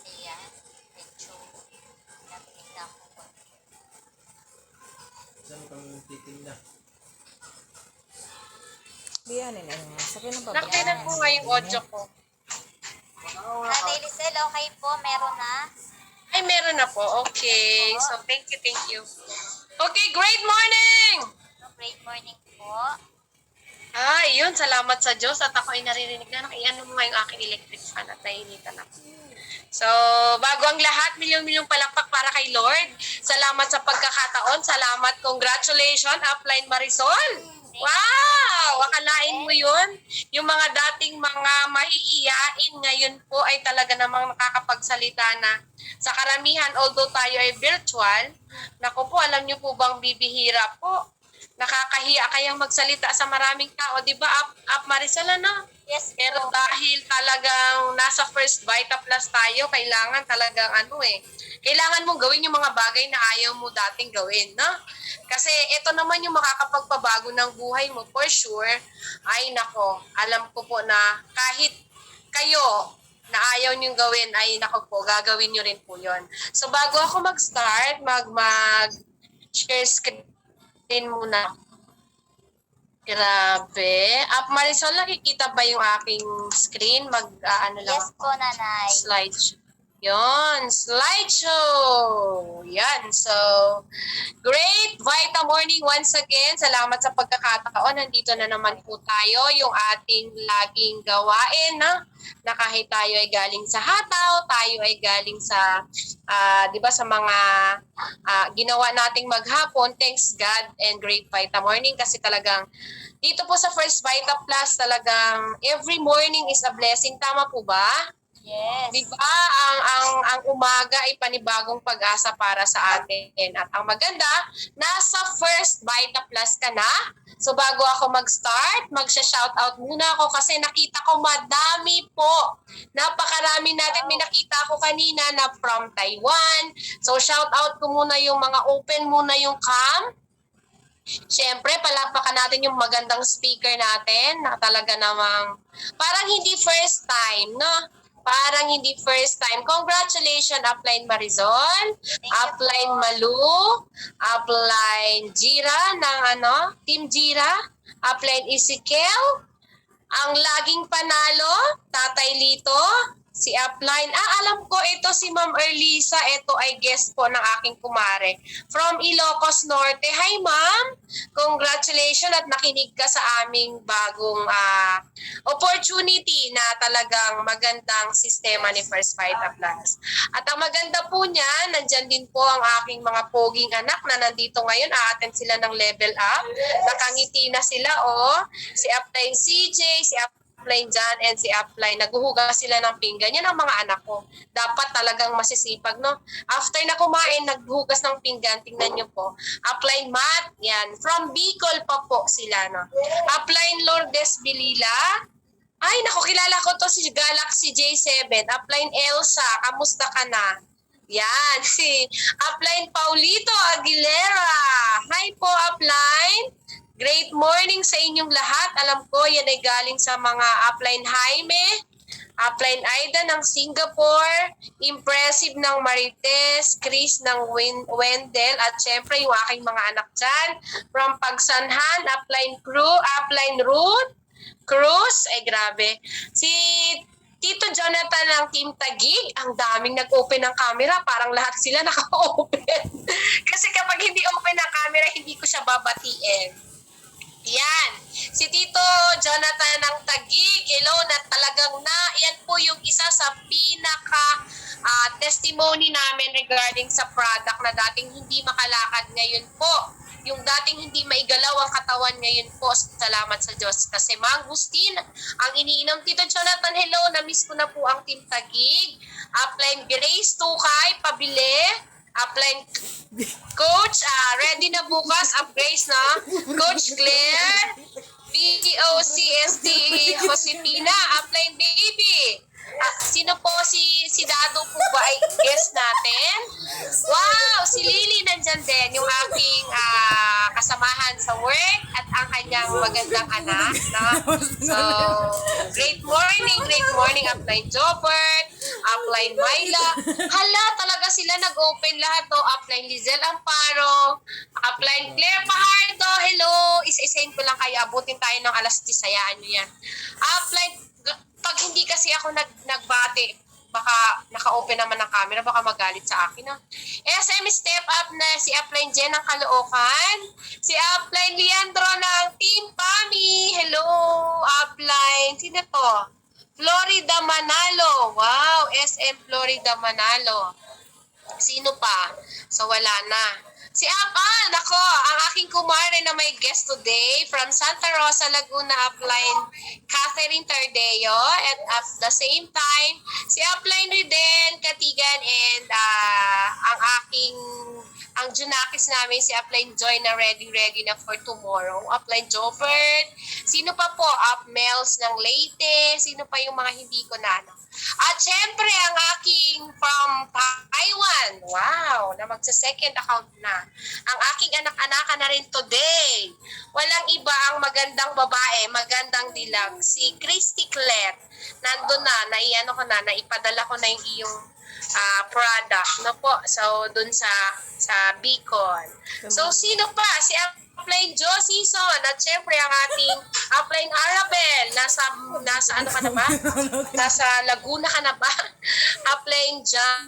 Ayan. Medyo natinig na ako. Saan kang titinda? Biyanin na nga. Sakin na ba? Nakinan po nga yung audio ko. Nanay Lizelle, okay po. Meron na. Ay, meron na po. Okay. So, thank you. Okay, great morning! Great morning po. Yun. Salamat sa Diyos at ako ay naririnig na. Ano mo nga yung aking electric fan at nainitan ako. So, bago ang lahat, milyong-milyong palakpak para kay Lord. Salamat sa pagkakataon. Salamat. Congratulations, Upline Marisol. Wow! Akalain mo yun? Yung mga dating mga maiiyain ngayon po ay talaga namang nakakapagsalita na sa karamihan, although tayo ay virtual, naku po, alam niyo po bang bibihira po? Nakakahiya kayang magsalita sa maraming tao. Di ba, Up Marisol, ano? Yes Pero po. dahil talagang nasa First Vita Plus tayo, kailangan talagang kailangan mong gawin yung mga bagay na ayaw mo dating gawin, no? Kasi ito naman yung makakapagpabago ng buhay mo for sure. Ay nako, alam ko po na kahit kayo na ayaw niyong gawin, ay nako po, gagawin niyo rin po yon. So bago ako mag-start, mag-share screen muna. Grabe. Marisol, nakikita ba yung aking screen? Ano lang Yes po, nanay. slide. Yon, slideshow. Yan. So, great Vita Morning once again. Salamat sa pagkakataon. Nandito na naman po tayo, yung ating laging gawain na kahit tayo ay galing sa hataw, tayo ay galing sa 'di ba sa mga ginawa nating maghapon. Thanks God and great Vita Morning kasi talagang dito po sa First Vita Plus talagang every morning is a blessing. Tama po ba? Yes. Di ba ang umaga ay panibagong pag-asa para sa atin. At ang maganda, nasa First Vita Plus ka na. So bago ako mag-start, magsha-shoutout muna ako kasi nakita ko madami po. Napakarami natin. May nakita ko kanina na from Taiwan. So shoutout ko muna yung mga open muna yung cam. Siyempre, palakpakan natin yung magandang speaker natin na talaga namang parang hindi first time, no? Parang hindi first time. Congratulations, Upline Marizol, Upline Malu, Upline Jira ng Team Jira, Upline Ezekiel, ang laging panalo, Tatay Lito, si Upline. Alam ko ito si Ma'am Erlisa. Ito ay guest po ng aking kumare. From Ilocos Norte. Hi Ma'am! Congratulations at nakinig ka sa aming bagong opportunity na talagang magandang sistema ni First Vita Plus. At ang maganda po niya, nandyan din po ang aking mga poging anak na nandito ngayon. A-attend sila ng level up. Nakangiti na sila, Si Upline CJ, si Upline John, and si Upline. Naghuhugas sila ng pinggan. Yan ang mga anak ko. Dapat talagang masisipag, no? After na kumain, naghuhugas ng pinggan. Tingnan nyo po. Upline Matt, yan. From Bicol pa po sila, no? Upline Lourdes Bilila. Ay, naku, kilala ko to si Galaxy J7. Upline Elsa, kamusta ka na? Yan, si Upline Paulito Aguilera. Hi po, Upline. Great morning sa inyong lahat. Alam ko, yan ay galing sa mga Upline Jaime, Upline Aida ng Singapore, Impressive ng Marites, Chris ng Wendell, at syempre yung aking mga anak dyan. From Pagsanhan, Upline Crew, Upline Ruth, Cruz, grabe. Si Tito Jonathan ng Team Tagig, ang daming nag-open ng camera, parang lahat sila naka-open. Kasi kapag hindi open ang camera, hindi ko siya babatiin. Yan. Si Tito Jonathan ng Tagig, hello, na talagang yan po yung isa sa pinaka testimony namin regarding sa product na dating hindi makalakad ngayon po. Yung dating hindi maigalaw ang katawan ngayon po, salamat sa Diyos. Kasi Mangustin, ang iniinom. Tito Jonathan, hello, na-miss ko na po ang Team Tagig. Upline Grace Tukay, pabili. Upline Coach, ready na bukas, upgrades na. Coach Claire, BOCSD Josepina, Upline Baby. Sino po si Dado po ba ay guest natin? Wow, si Lily nandyan din, yung aking kasamahan sa work at ang kanyang magandang anak. No? So, great morning, Upline Jobert, Upline Myla. Hala, talaga sila nag-open lahat to. Upline Lizelle Amparo, Upline Claire Pajardo, hello. Isa-isahin ko lang kayo, abutin tayo ng alas 10, sayaan nyo yan. Upline, pag hindi kasi ako nagbate, baka naka-open naman ng camera, baka magalit sa akin. SM Step Up na si Upline Jen ng Caloocan, si Upline Leandro ng Team Pami, hello Upline, sino to? Florida Manalo, wow, SM Florida Manalo. Sino pa? So wala na. Si Apal, nako, ang aking kumare na may guest today from Santa Rosa, Laguna, Upline Catherine Tardeo, and at the same time, si Upline Riden Katigan, and ang Junakis namin, si Upline Joy na ready na for tomorrow. Upline Jobert, sino pa po? Upmels ng Leyte, sino pa yung mga hindi ko na At syempre, ang aking from Taiwan, wow, na magsa-second account na. Ang aking anak-anakan na rin today. Walang iba ang magandang babae, magandang dilag, si Christy Clet. Nandun na, naipadala ko na yung iyong product. No po, so dun sa Bicol. So, sino pa? Si Upline Joe Season at syempre ang ating Upline Arabel. Nasa ano ka na ba? Nasa Laguna ka na ba? Upline John,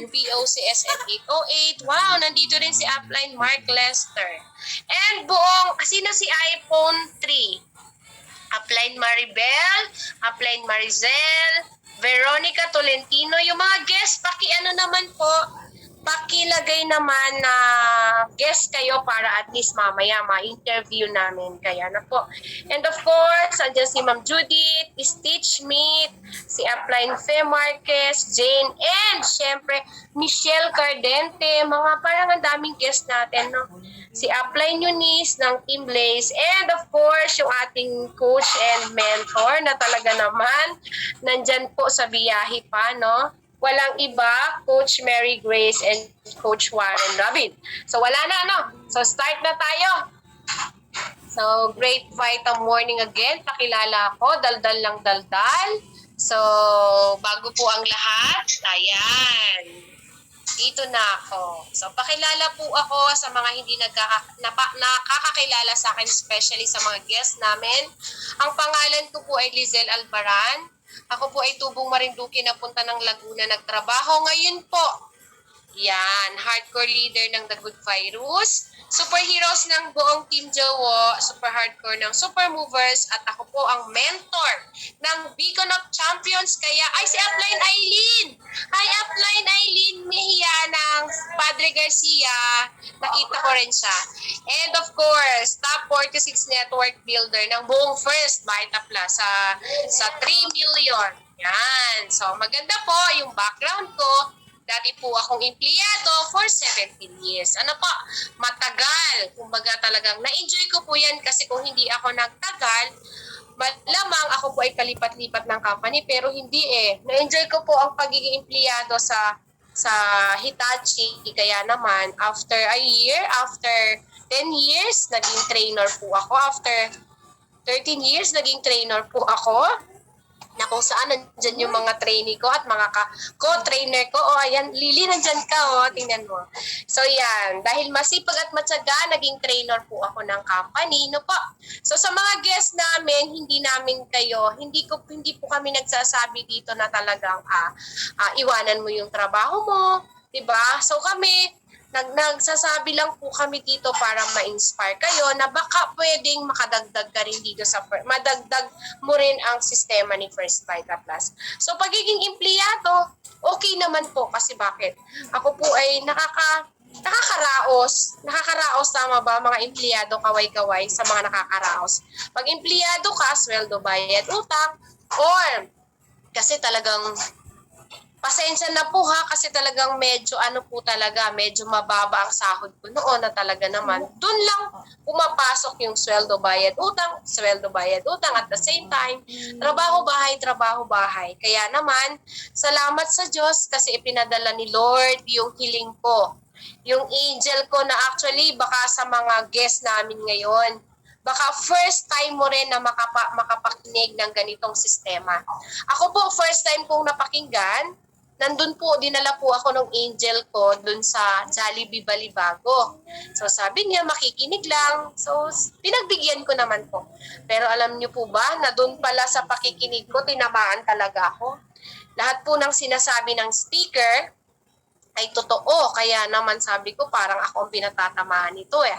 POCSN 808. Wow, nandito rin si Upline Mark Lester. And buong, sino si iPhone 3? Upline Maribel, Upline Marizel, Veronica Tolentino. Yung mga guest, ano naman po, pakilagay naman na guest kayo para at least mamaya ma-interview namin. Kaya na po. And of course, andyan si Ma'am Judith, Stitch Meet, si Upline Fe Marquez, Jane, and syempre, Michelle Cardente. Mga parang ang daming guest natin, no? Si Upline Eunice ng Team Blaze, and of course, yung ating coach and mentor na talaga naman, nandyan po sa biyahe pa, no? Walang iba, Coach Mary Grace and Coach Warren Robin. So wala na, no? So start na tayo. So great Vita morning again. Pakilala ako, daldal lang daldal. So bago po ang lahat, ayan. Dito na ako. So pakilala po ako sa mga hindi nakakakilala sa akin, especially sa mga guests namin. Ang pangalan ko po ay Lizelle Albaran. Ako po ay tubong Marinduque na punta ng Laguna nagtrabaho. Ngayon po, yan, hardcore leader ng The Good Virus, superheroes ng buong Team Jowo, super hardcore ng Super Movers, at ako po ang mentor ng Beacon of Champions. Kaya, ay si Upline Eileen! Hi Upline Eileen Mejia ng Padre Garcia. Nakita ko rin siya. And of course, Top 46 Network Builder ng buong First Vita Plus sa 3 million. Yan. So, maganda po yung background ko. Dati po akong empleyado for 17 years. Ano po? Matagal. Kumbaga talagang na-enjoy ko po yan kasi kung hindi ako nagtagal, malamang ako po ay kalipat-lipat ng company pero hindi eh. Na-enjoy ko po ang pagiging empleyado sa Hitachi. Kaya naman, after a year, after 10 years, naging trainer po ako. After 13 years, naging trainer po ako. Na kung saan nandyan yung mga trainee ko at mga co-trainer ko. O ayan, Lily, nandyan ka, o. Tingnan mo. So yan, dahil masipag at matyaga, naging trainer po ako ng company. No po. So sa mga guests namin, hindi po kami nagsasabi dito na talagang iwanan mo yung trabaho mo. Diba? So kami, nagsasabi lang po kami dito para ma-inspire kayo na baka pwedeng makadagdag ka rin dito madagdag mo rin ang sistema ni First Vita Plus. So pagiging empleyado, okay naman po kasi bakit? Ako po ay nakakaraos, tama ba mga empleyado, kaway-kaway sa mga nakakaraos. Pag empleyado ka, sweldo, bayad, utang, or kasi talagang pasensya na po ha, kasi talagang medyo medyo mababa ang sahod ko noon na talaga naman. Doon lang pumapasok yung sweldo bayad utang at the same time, trabaho bahay. Kaya naman, salamat sa Diyos kasi ipinadala ni Lord yung hiling ko. Yung angel ko na actually baka sa mga guests namin ngayon, baka first time mo rin na makapakinig ng ganitong sistema. Ako po, first time kong napakinggan. Nandun po, dinala po ako ng angel ko dun sa Jollibee Balibago. So sabi niya, makikinig lang. So pinagbigyan ko naman po. Pero alam niyo po ba, na dun pala sa pakikinig ko, tinamaan talaga ako. Lahat po ng sinasabi ng speaker ay totoo. Kaya naman sabi ko, parang ako ang pinatatamaan nito eh.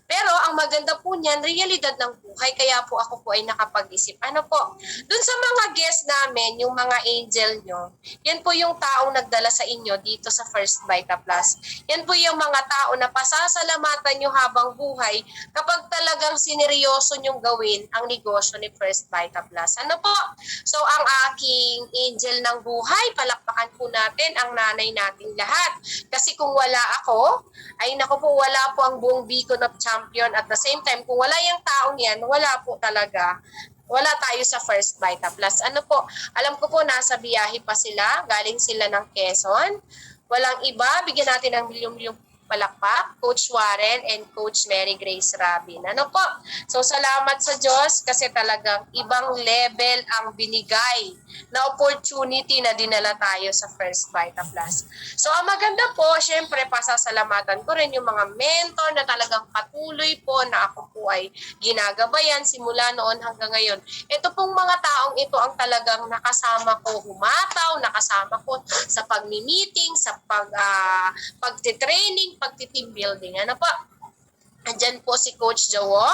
Pero ang maganda po niyan, realidad ng buhay. Kaya po ako po ay nakapag-isip. Ano po? Doon sa mga guests namin, yung mga angel nyo, yan po yung taong nagdala sa inyo dito sa First Vita Plus. Yan po yung mga tao na pasasalamatan nyo habang buhay kapag talagang sineryoso nyong gawin ang negosyo ni First Vita Plus. Ano po? So ang aking angel ng buhay, palakpakan po natin ang nanay nating lahat. Kasi kung wala ako, ay naku po, wala po ang buong Beacon of Champion. At the same time, kung wala yung taong yan, wala po talaga. Wala tayo sa First Vita Plus. Ano po, alam ko po nasa biyahe pa sila, galing sila ng Quezon. Walang iba, bigyan natin ng palakpak, Coach Warren, and Coach Mary Grace Rabin. Ano po? So, salamat sa Diyos kasi talagang ibang level ang binigay na opportunity na dinala tayo sa First Vita Plus. So, ang maganda po, syempre, pasasalamatan ko rin yung mga mentor na talagang patuloy po na ako po ay ginagabayan simula noon hanggang ngayon. Ito pong mga taong ito ang talagang nakasama ko humataw, nakasama ko sa pagmi-meeting, sa pagtitraining, pagti-team building. Ano po? Andyan po si Coach Jowo.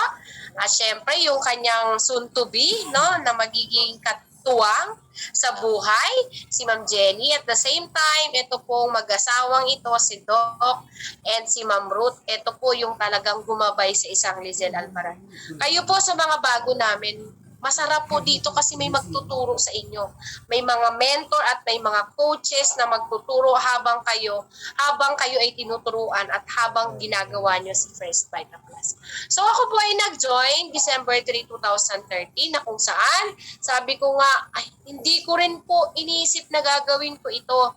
At syempre, yung kanyang soon-to-be, no, na magiging katuwang sa buhay, si Ma'am Jenny. At the same time, ito pong mag-asawang ito, si Doc and si Ma'am Ruth. Ito po yung talagang gumabay sa isang Lizelle Almaran. Kayo po sa mga bago namin, masarap po dito kasi may magtuturo sa inyo. May mga mentor at may mga coaches na magtuturo habang kayo ay tinuturuan at habang ginagawa nyo si First Vita Plus. So ako po ay nag-join December 3, 2013 na kung saan sabi ko nga, ay hindi ko rin po iniisip na gagawin ko ito.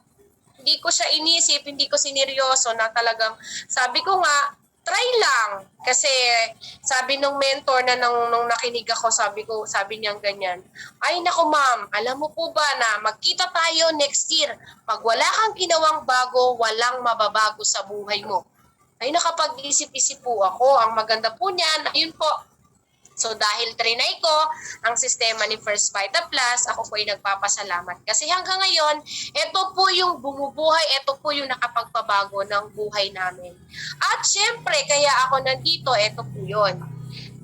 Hindi ko siya inisip, hindi ko sineryoso na talagang sabi ko nga, try lang. Kasi sabi nung mentor na nung nakinig ako, sabi niyang ganyan, ay naku ma'am, alam mo po ba na magkita tayo next year. Pag wala kang ginawang bago, walang mababago sa buhay mo. Ay nakapag-isip-isip po ako. Ang maganda po niyan, ayun po. So dahil trinay ko ang sistema ni First Vita Plus, ako po ay nagpapasalamat. Kasi hanggang ngayon, ito po yung bumubuhay, ito po yung nakapagpabago ng buhay namin. At syempre, kaya ako nandito, ito po yun.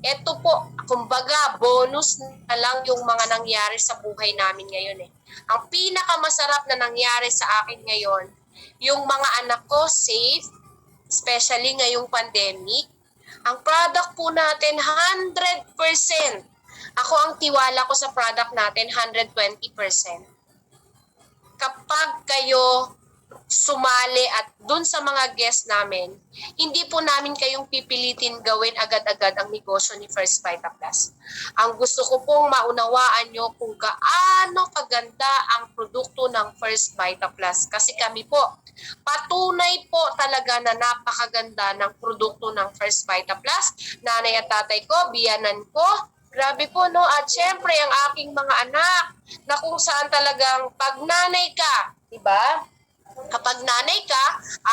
Ito po, kumbaga, bonus na lang yung mga nangyari sa buhay namin ngayon eh. Ang pinakamasarap na nangyari sa akin ngayon, yung mga anak ko safe, especially ngayong pandemic. Ang product po natin, 100%. Ako ang tiwala ko sa product natin, 120%. Kapag kayo sumali at dun sa mga guests namin, hindi po namin kayong pipilitin gawin agad-agad ang negosyo ni First Vita Plus. Ang gusto ko pong maunawaan nyo kung gaano kaganda ang produkto ng First Vita Plus. Kasi kami po, patunay po talaga na napakaganda ng produkto ng First Vita Plus. Nanay at tatay ko, biyanan ko, grabe po no. At syempre ang aking mga anak na kung saan talagang pag nanay ka, diba? Kapag nanay ka,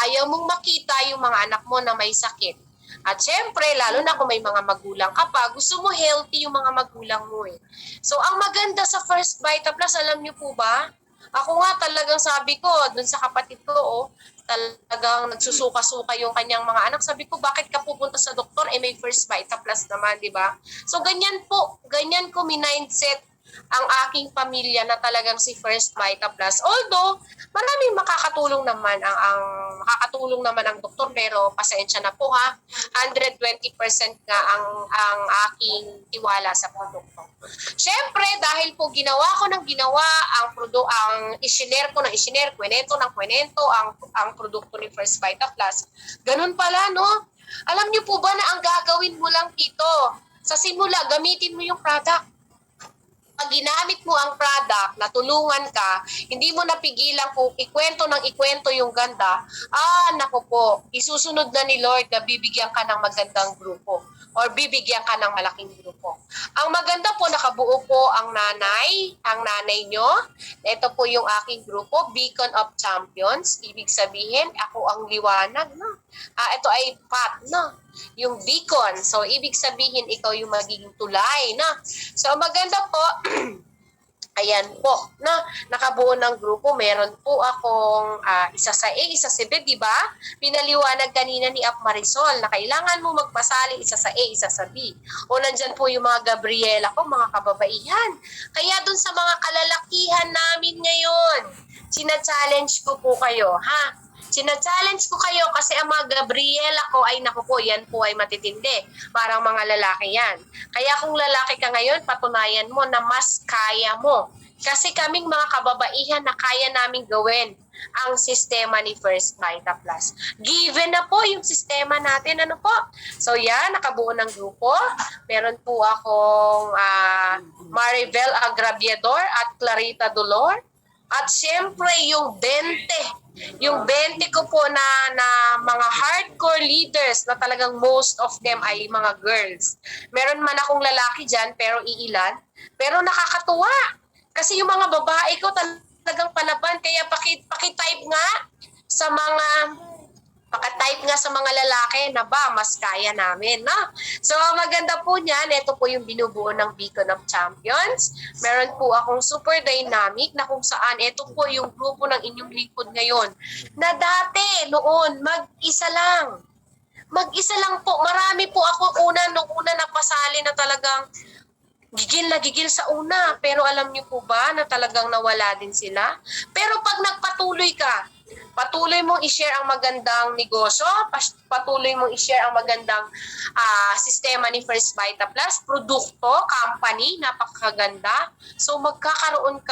ayaw mong makita yung mga anak mo na may sakit. At syempre, lalo na kung may mga magulang ka pa, gusto mo healthy yung mga magulang mo eh. So, ang maganda sa First Vita Plus, alam niyo po ba? Ako nga talagang sabi ko, dun sa kapatid ko, talagang nagsusuka-suka yung kanyang mga anak. Sabi ko, bakit ka pupunta sa doktor? Eh, may First Vita Plus naman, di ba? So, ganyan po, ganyan ko mindset ang aking pamilya na talagang si First Vita Plus. Although, maraming makakatulong naman ang doktor, pero pasensya na po ha. 120% nga ang aking tiwala sa produkto. Syempre, dahil po ginawa ang isinare, kwento ang produkto ni First Vita Plus. Ganun pala, no? Alam niyo po ba na ang gagawin mo lang dito, sa simula, gamitin mo yung product. Pag ginamit mo ang product, natulungan ka, hindi mo napigilan kung ikwento yung ganda, naku po, isusunod na ni Lord na bibigyan ka ng magandang grupo or bibigyan ka ng malaking grupo. Ang maganda po, nakabuo po ang nanay nyo. Ito po yung aking grupo, Beacon of Champions. Ibig sabihin, ako ang liwanag, no? Ito ay path, no? Yung beacon. So, ibig sabihin, ikaw yung magiging tulay, na. So, maganda po, ayan po, na nakabuo ng grupo. Meron po akong isa sa A, isa sa B, di ba? Pinaliwanag kanina ni Ap Marisol na kailangan mo magpasali isa sa A, isa sa B. O nandyan po yung mga Gabriela ko, mga kababaihan. Kaya dun sa mga kalalakihan namin ngayon, sina-challenge ko po kayo, ha? Sina-challenge ko kayo kasi ang mga Gabriela ko ay naku po, yan po ay matitindi. Parang mga lalaki yan. Kaya kung lalaki ka ngayon, patunayan mo na mas kaya mo. Kasi kaming mga kababaihan na kaya naming gawin ang sistema ni First Vita Plus. Given na po yung sistema natin, ano po? So yan, nakabuo ng grupo. Meron po akong Maribel Agraviador at Clarita Dolor. At syempre, yung 20 ko po na mga hardcore leaders na talagang most of them ay mga girls. Meron man akong lalaki dyan, pero iilan. Pero nakakatuwa. Kasi yung mga babae ko talagang palaban. Kaya pakitype nga sa mga lalaki na ba, mas kaya namin, no? So, maganda po niyan. Ito po yung binubuo ng Beacon of Champions. Meron po akong super dynamic na kung saan ito po yung grupo ng inyong lingkod ngayon. Na dati, noon, mag-isa lang. Mag-isa lang po. Marami po ako nung una napasali na talagang gigil na gigil sa una. Pero alam niyo po ba na talagang nawala din sila? Pero pag nagpatuloy ka, patuloy mong i-share ang magandang negosyo, patuloy mong i-share ang magandang sistema ni First Vita Plus, produkto, company, napakaganda. So magkakaroon.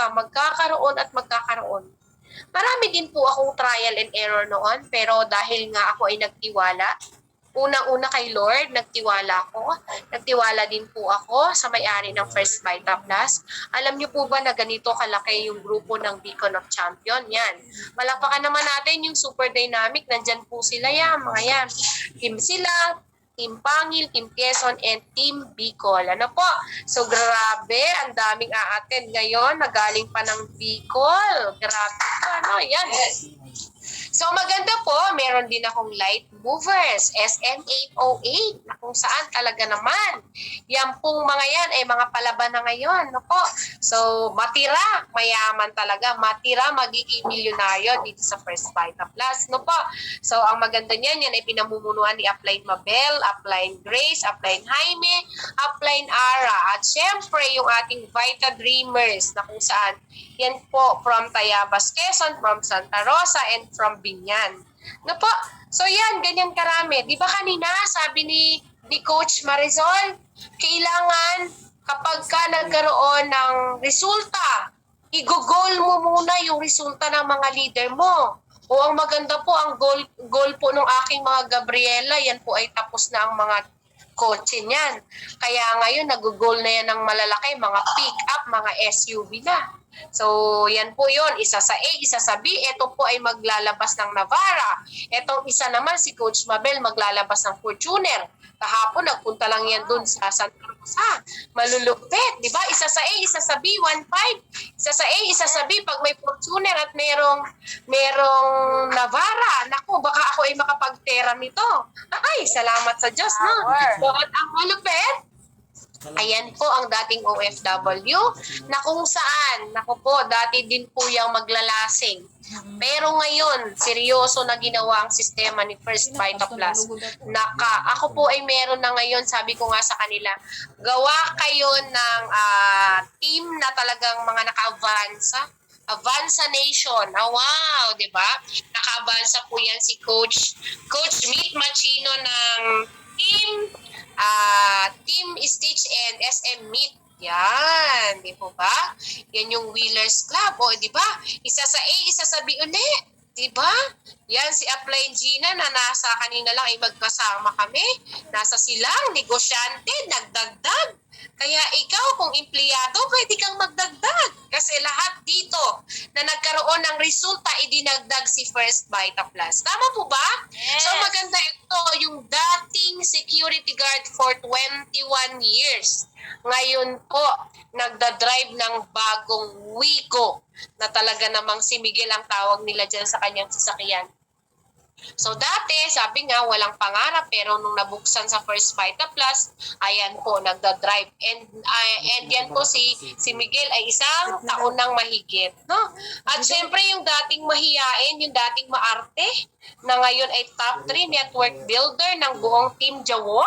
Marami din po akong trial and error noon, pero dahil nga ako ay nagtiwala, unang-una kay Lord, nagtiwala din po ako sa may-ari ng First Vita Plus. Alam niyo po ba na ganito kalaki yung grupo ng Beacon of Champion? Yan. Malakpakan naman natin yung super dynamic. Nandyan po sila yan, mga yan. Team sila, Team Pangil, Team Quezon, and Team Bicol. Ano po? So grabe, ang daming a-attend ngayon. Nagaling pa ng Bicol. Grabe po, ano? Yan. So maganda po, meron din akong light movers, SM808, na kung saan talaga naman. Yan pong mga yan ay mga palaban na ngayon. No po? So matira, mayaman talaga. Matira, magiging milyonaryo dito sa First Vita Plus. No po? So ang maganda niyan, yan ay pinamumunuan ni Upline Mabel, Upline Grace, Upline Jaime, Upline Ara. At syempre yung ating Vita Dreamers na kung saan yan po from Tayabas, Quezon, from Santa Rosa, and from Binyan. No po? So yan, ganyan karami. Di ba kanina, sabi ni Coach Marisol, kailangan kapag ka nagkaroon ng resulta, i-goal mo muna yung resulta ng mga leader mo. O ang maganda po, ang goal po ng aking mga Gabriela, yan po ay tapos na ang mga kotse niyan. Kaya ngayon, nag-goal na yan ng malalaki, mga pick-up, mga SUV na. So, yan po yon, isa sa A, isa sa B. Ito po ay maglalabas ng Navara. Etong isa naman, si Coach Mabel, maglalabas ng Fortuner. Kahapon, nagpunta lang yan dun sa Santa Rosa. Malulupit, di ba? Isa sa A, isa sa B, 1.5. Isa sa A, isa sa B, pag may Fortuner at merong Navara. Naku, baka ako ay makapagtera nito. Ay, salamat sa Diyos, no? So, at ang malupit, ayan po ang dating OFW na kung saan, naku po, dati din po yung maglalasing. Pero ngayon, seryoso na ginawa ang sistema ni First Vita Plus. Ako po ay meron na ngayon, sabi ko nga sa kanila, gawa kayo ng team na talagang mga naka-avansa. Avanza Nation. Wow, 'di ba? Naka-avansa po 'yan si Coach Meet Machino ng Team Stitch and SM Meet. Yan, di po ba? Yan yung Wheelers Club, o di ba? Isa sa A, isa sa B ulit. Di ba? Yan si Upline Gina na nasa kanina lang ay magkasama kami. Nasa silang negosyante, nagdagdag. Kaya ikaw kung empleyado, pwede kang magdagdag. Kasi lahat dito na nagkaroon ng resulta, idinagdag si First Vita Plus. Tama po ba? Yes. So maganda ito, yung dating security guard for 21 years. Ngayon po, nagdadrive ng bagong Wigo na talaga namang si Miguel ang tawag nila dyan sa kanyang sasakyan. So dati, sabi nga, walang pangarap, pero nung nabuksan sa First Vita Plus, ayan po, nagdadrive. And yan po si Miguel ay isang taon nang mahigit. No? At syempre yung dating mahiyain, yung dating maarte, na ngayon ay top 3 network builder ng buong Team Jawo.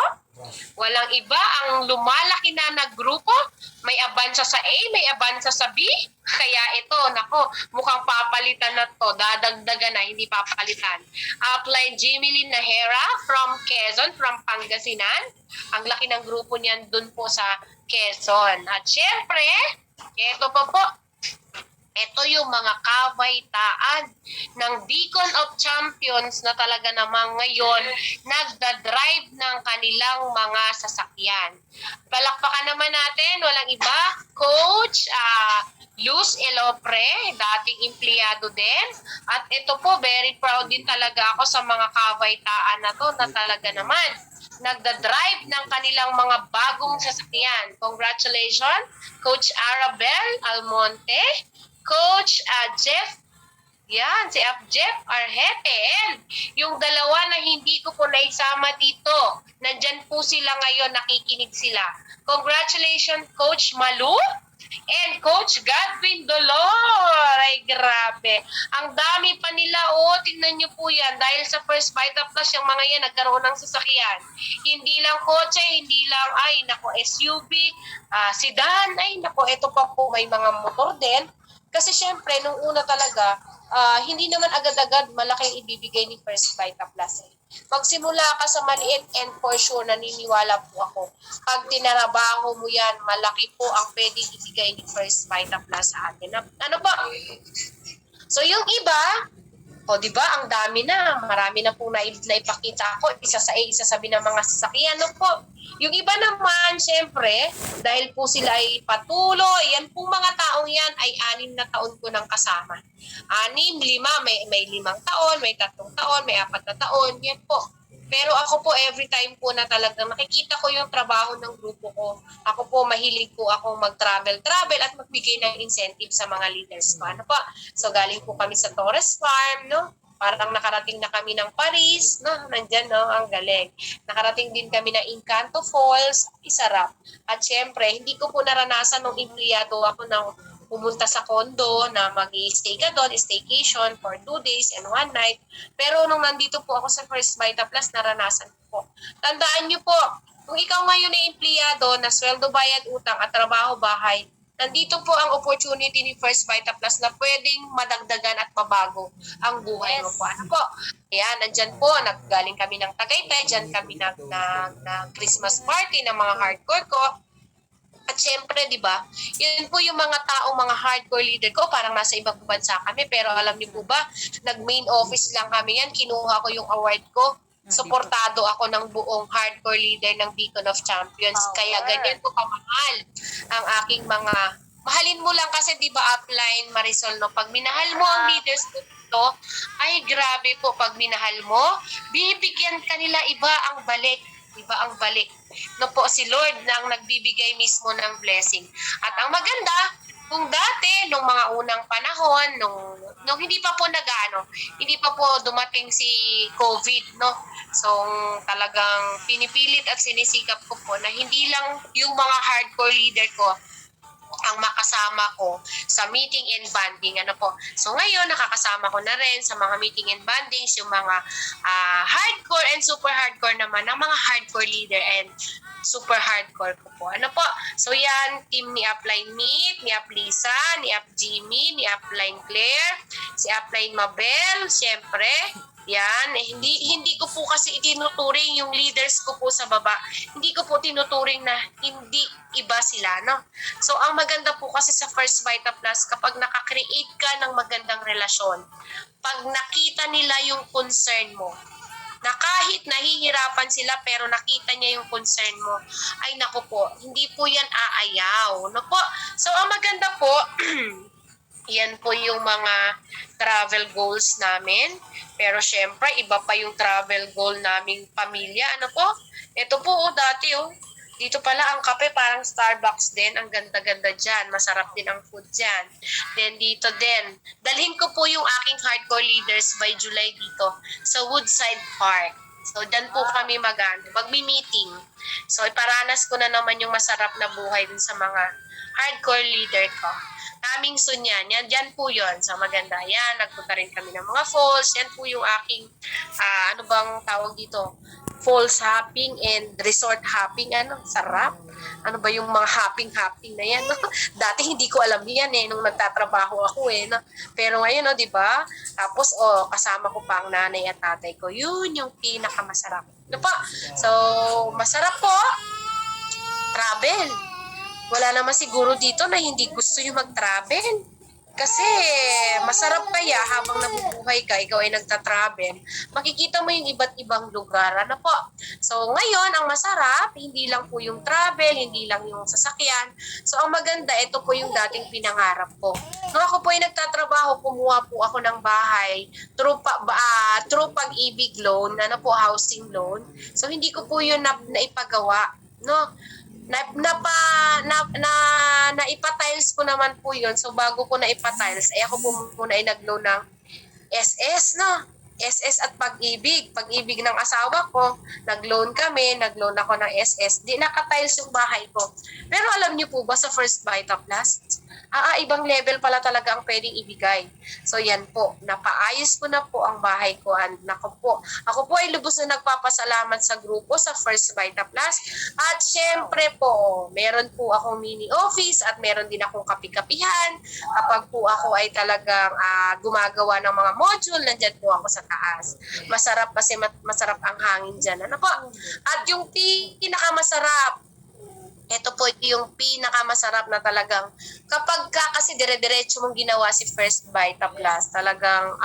Walang iba, ang lumalaki na grupo, may abansa sa A, may abansa sa B. Kaya ito, nako, mukhang papalitan na to, dadagdagan na, hindi papalitan. Upline Jimilyn Nahera from Quezon, from Pangasinan. Ang laki ng grupo niyan dun po sa Quezon. At syempre, ito pa po, Ito yung mga kabaitaan ng Beacon of Champions na talaga namang ngayon nagda-drive ng kanilang mga sasakyan. Palakpakan naman natin, walang iba, Coach Luz Elopre, dating empleyado din. At ito po, very proud din talaga ako sa mga kabaitaan na to na talaga naman nagda-drive ng kanilang mga bagong sasakyan. Congratulations, Coach Arabel Almonte, Coach Jeff, yan, si Jeff Arhete, and yung dalawa na hindi ko po naisama dito, nandyan po sila ngayon, nakikinig sila. Congratulations, Coach Malu and Coach Godwin Dolor. Ay, grabe. Ang dami pa nila, tingnan nyo po yan. Dahil sa First Vita Plus, yung mga yan, nagkaroon ng sasakyan. Hindi lang kotse, hindi lang, SUV, sedan, ito pa po, may mga motor din. Kasi syempre, nung una talaga, hindi naman agad-agad malaking ibibigay ni First Vita Plus. Magsimula ka sa maliit and for sure, naniniwala po ako. Pag tinarabaho mo yan, malaki po ang pwede ibigay ni First Vita Plus sa atin. Ano ba? So yung iba, di ba, ang dami na, marami na po naipakita ako, isasabi ng mga sasakyan, po. Yung iba naman, syempre, dahil po sila ay patuloy, yan pong mga taong yan ay 6 na taon ko nang kasama. 6, 5, may 5 taon, may 3 taon, may 4 na taon, yan po. Pero ako po, every time po na talagang nakikita ko yung trabaho ng grupo ko, ako po, mahilig po akong mag-travel at magbigay ng incentive sa mga leaders ko. Ano po? So, galing po kami sa Torres Farm, no? Parang nakarating na kami ng Paris, no? Nandyan, no? Ang galing. Nakarating din kami ng Encanto Falls, isarap. At syempre, hindi ko po naranasan nung empleyado ako na pumunta sa condo na mag-i-stay ka doon, staycation for 2 days and 1 night. Pero nung nandito po ako sa First Vita Plus, naranasan ko po. Tandaan niyo po, kung ikaw ngayon ay empleyado na sweldo, bayad, utang at trabaho bahay, nandito po ang opportunity ni First Vita Plus na pwedeng madagdagan at mabago ang buhay mo po. Ano po? Ayan, nandyan po, naggaling kami ng Tagaytay, dyan kami nag Christmas party ng mga hardcore ko. At syempre, di ba, yun po yung mga taong mga hardcore leader ko, parang nasa ibang bansa kami, pero alam niyo po ba, nag-main office lang kami yan, kinuha ko yung award ko, suportado ako ng buong hardcore leader ng Beacon of Champions. Kaya ganyan po kamahal ang aking mga, mahalin mo lang kasi di ba upline Marisol, no? Pag minahal mo ang leaders ko dito, ay grabe po, pag minahal mo, bibigyan kanila iba ang balik. Iba ang balik. No po, si Lord na ang nagbibigay mismo ng blessing. At ang maganda, kung dati, nung mga unang panahon, nung hindi pa po hindi pa po dumating si COVID, no? So, talagang pinipilit at sinisikap ko po na hindi lang yung mga hardcore leader ko ang makasama ko sa meeting and bonding. Ano po? So ngayon, nakakasama ko na rin sa mga meeting and bondings, yung mga hardcore and super hardcore naman, ng mga hardcore leader and super hardcore ko po. Ano po? So yan, team ni Upline Meet, ni Uplisa, ni Up Jimmy, ni Upline Claire, si Upline Mabel, syempre, yan, hindi ko po kasi itinuturing yung leaders ko po sa baba. Hindi ko po tinuturing na hindi iba sila, no? So, ang maganda po kasi sa First Vita Plus, kapag nakakreate ka ng magandang relasyon, pag nakita nila yung concern mo, na kahit nahihirapan sila pero nakita niya yung concern mo, ay naku po, hindi po yan aayaw, no po? So, ang maganda po, yan po yung mga travel goals namin. Pero syempre, iba pa yung travel goal naming pamilya. Ano po? Ito po, dati, dito pala ang kape, parang Starbucks din. Ang ganda-ganda dyan. Masarap din ang food dyan. Then dito din. Dalhin ko po yung aking hardcore leaders by July dito sa Woodside Park. So, dyan po kami magmi-meeting. So, iparanas ko na naman yung masarap na buhay dun sa mga hardcore leader ko. Kaming Sunyan, dyan po yun. So, maganda. Yan, nagpunta rin kami ng mga falls. Yan po yung aking, ano bang tawag dito? Falls hopping and resort hopping. Ano? Sarap. Ano ba yung mga hopping na yan? No? Dati hindi ko alam yan nung nagtatrabaho ako no? Pero ngayon, di ba? Tapos, kasama ko pa ang nanay at tatay ko. Yun yung pinakamasarap. Ano po? So, masarap po. Travel. Wala naman siguro dito na hindi gusto yung mag-travel. Kasi masarap kaya habang nabubuhay ka, ikaw ay nagta-travel, makikita mo yung iba't ibang lugar. Ano po? So ngayon, ang masarap, hindi lang po yung travel, hindi lang yung sasakyan. So ang maganda, ito po yung dating pinangarap ko. Nung ako po ay nagtatrabaho, kumuha po ako ng bahay through Pag-ibig loan, housing loan. So hindi ko po yun naipagawa. No? Naipatiles ko naman po yun. So bago ko naipatiles, ay ako po muna ay nag-loan ng SS, no? SS at Pag-ibig. Pag-ibig ng asawa ko, nag-loan ako ng SS. Di nakatiles yung bahay ko. Pero alam niyo po ba sa First Vita Plus, ibang level pala talaga ang pwedeng ibigay. So yan po, napaayos ko na po ang bahay ko. And ako po ay lubos na nagpapasalamat sa grupo sa First Vita Plus. At syempre po, meron po akong mini office at meron din akong kapi-kapihan. Kapag po ako ay talagang gumagawa ng mga module, nandyan po ako sa taas. Masarap kasi masarap ang hangin dyan. Ano po? At yung pinakamasarap, ito po yung pinakamasarap na talagang kapag kasi dire-diretso mong ginawa si First Vita Plus, talagang,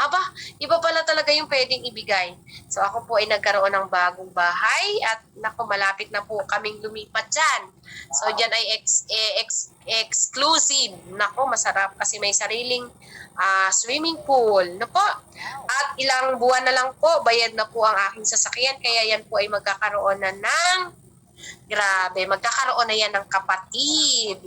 iba pala talaga yung pwedeng ibigay. So ako po ay nagkaroon ng bagong bahay at malapit na po kaming lumipat dyan. So dyan ay exclusive. Masarap kasi may sariling swimming pool. At ilang buwan na lang po, bayad na po ang aking sasakyan. Kaya yan po ay magkakaroon na ng magkakaroon na yan ng kapatid.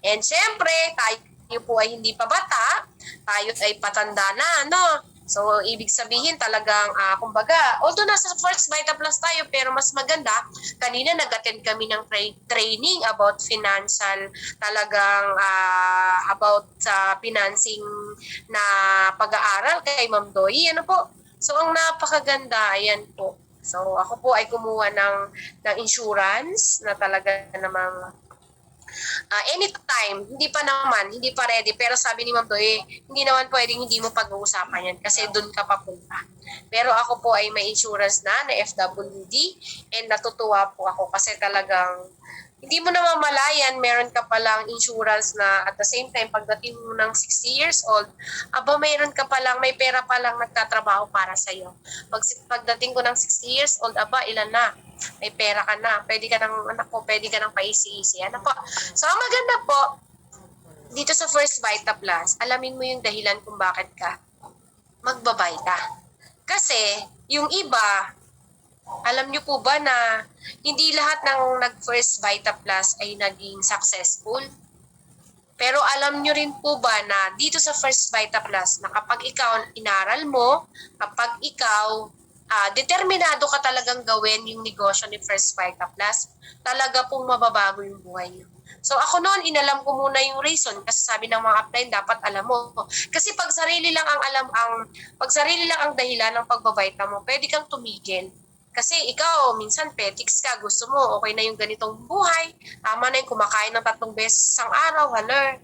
And syempre, tayo po ay hindi pa bata, tayo ay patanda na, no? So, ibig sabihin talagang, kumbaga, although nasa First Vita Plus tayo, pero mas maganda, kanina nag-attend kami ng training about financial, talagang about sa financing na pag-aaral kay Ma'am Doy. Ano po? So, ang napakaganda, ayan po. So, ako po ay kumuha ng insurance na talaga namang anytime, hindi pa ready. Pero sabi ni Ma'am Doy, hindi naman pwedeng hindi mo pag-uusapan yan kasi doon ka papunta. Pero ako po ay may insurance na FWD and natutuwa po ako kasi talagang hindi mo namamalayan, meron ka palang insurance na at the same time, pagdating mo ng 60 years old, mayroon ka palang, may pera palang nagtatrabaho para sa'yo. Pagdating ko ng 60 years old, ilan na? May pera ka na. Pwede ka ng paisi-isi. Ano po? So, ang maganda po, dito sa First Vita Plus, alamin mo yung dahilan kung bakit ka magbabayta. Kasi, yung iba, alam niyo po ba na hindi lahat ng nag-First Vita Plus ay naging successful? Pero alam niyo rin po ba na dito sa First Vita Plus na kapag ikaw inaral mo, kapag ikaw determinado ka talagang gawin yung negosyo ni First Vita Plus, talaga pong mababago yung buhay niyo. So ako noon, inalam ko muna yung reason kasi sabi ng mga upline, dapat alam mo. Kasi pag sarili lang ang dahilan ng pagbabayta mo, pwede kang tumigil. Kasi ikaw, minsan petics ka, gusto mo, okay na yung ganitong buhay, tama na yung kumakain ng 3 beses ang araw, haler.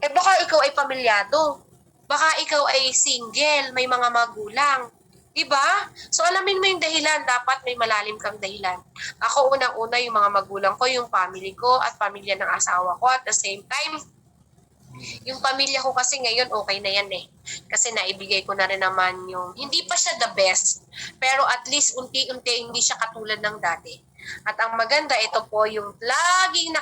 Baka ikaw ay pamilyado, baka ikaw ay single, may mga magulang, diba? So alamin mo yung dahilan, dapat may malalim kang dahilan. Ako unang-una yung mga magulang ko, yung family ko at pamilya ng asawa ko. At the same time, yung pamilya ko kasi ngayon okay na yan Kasi naibigay ko na rin naman yung, hindi pa siya the best, pero at least unti-unti hindi siya katulad ng dati. At ang maganda, ito po yung laging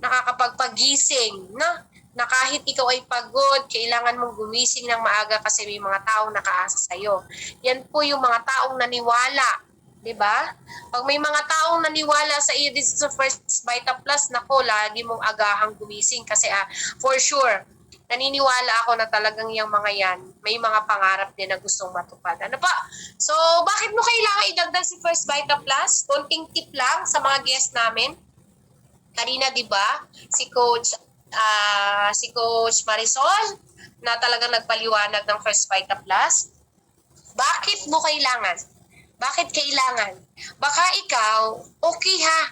nakakapagpagising, no? Na kahit ikaw ay pagod, kailangan mong gumising ng maaga kasi may mga taong nakaasa sa'yo. Yan po yung mga taong naniwala. Diba? Pag may mga taong naniwala sa iyo dito sa First Vita Plus, lagi mong agahang gumising kasi for sure, naniniwala ako na talagang yung mga yan, may mga pangarap din na gustong matupad. Ano pa? So, bakit mo kailangan idagdag si First Vita Plus? Konting tip lang sa mga guest namin. Kanina, diba? Si Coach Marisol, na talagang nagpaliwanag ng First Vita Plus. Bakit mo kailangan? Bakit kailangan? Baka ikaw, okay ha.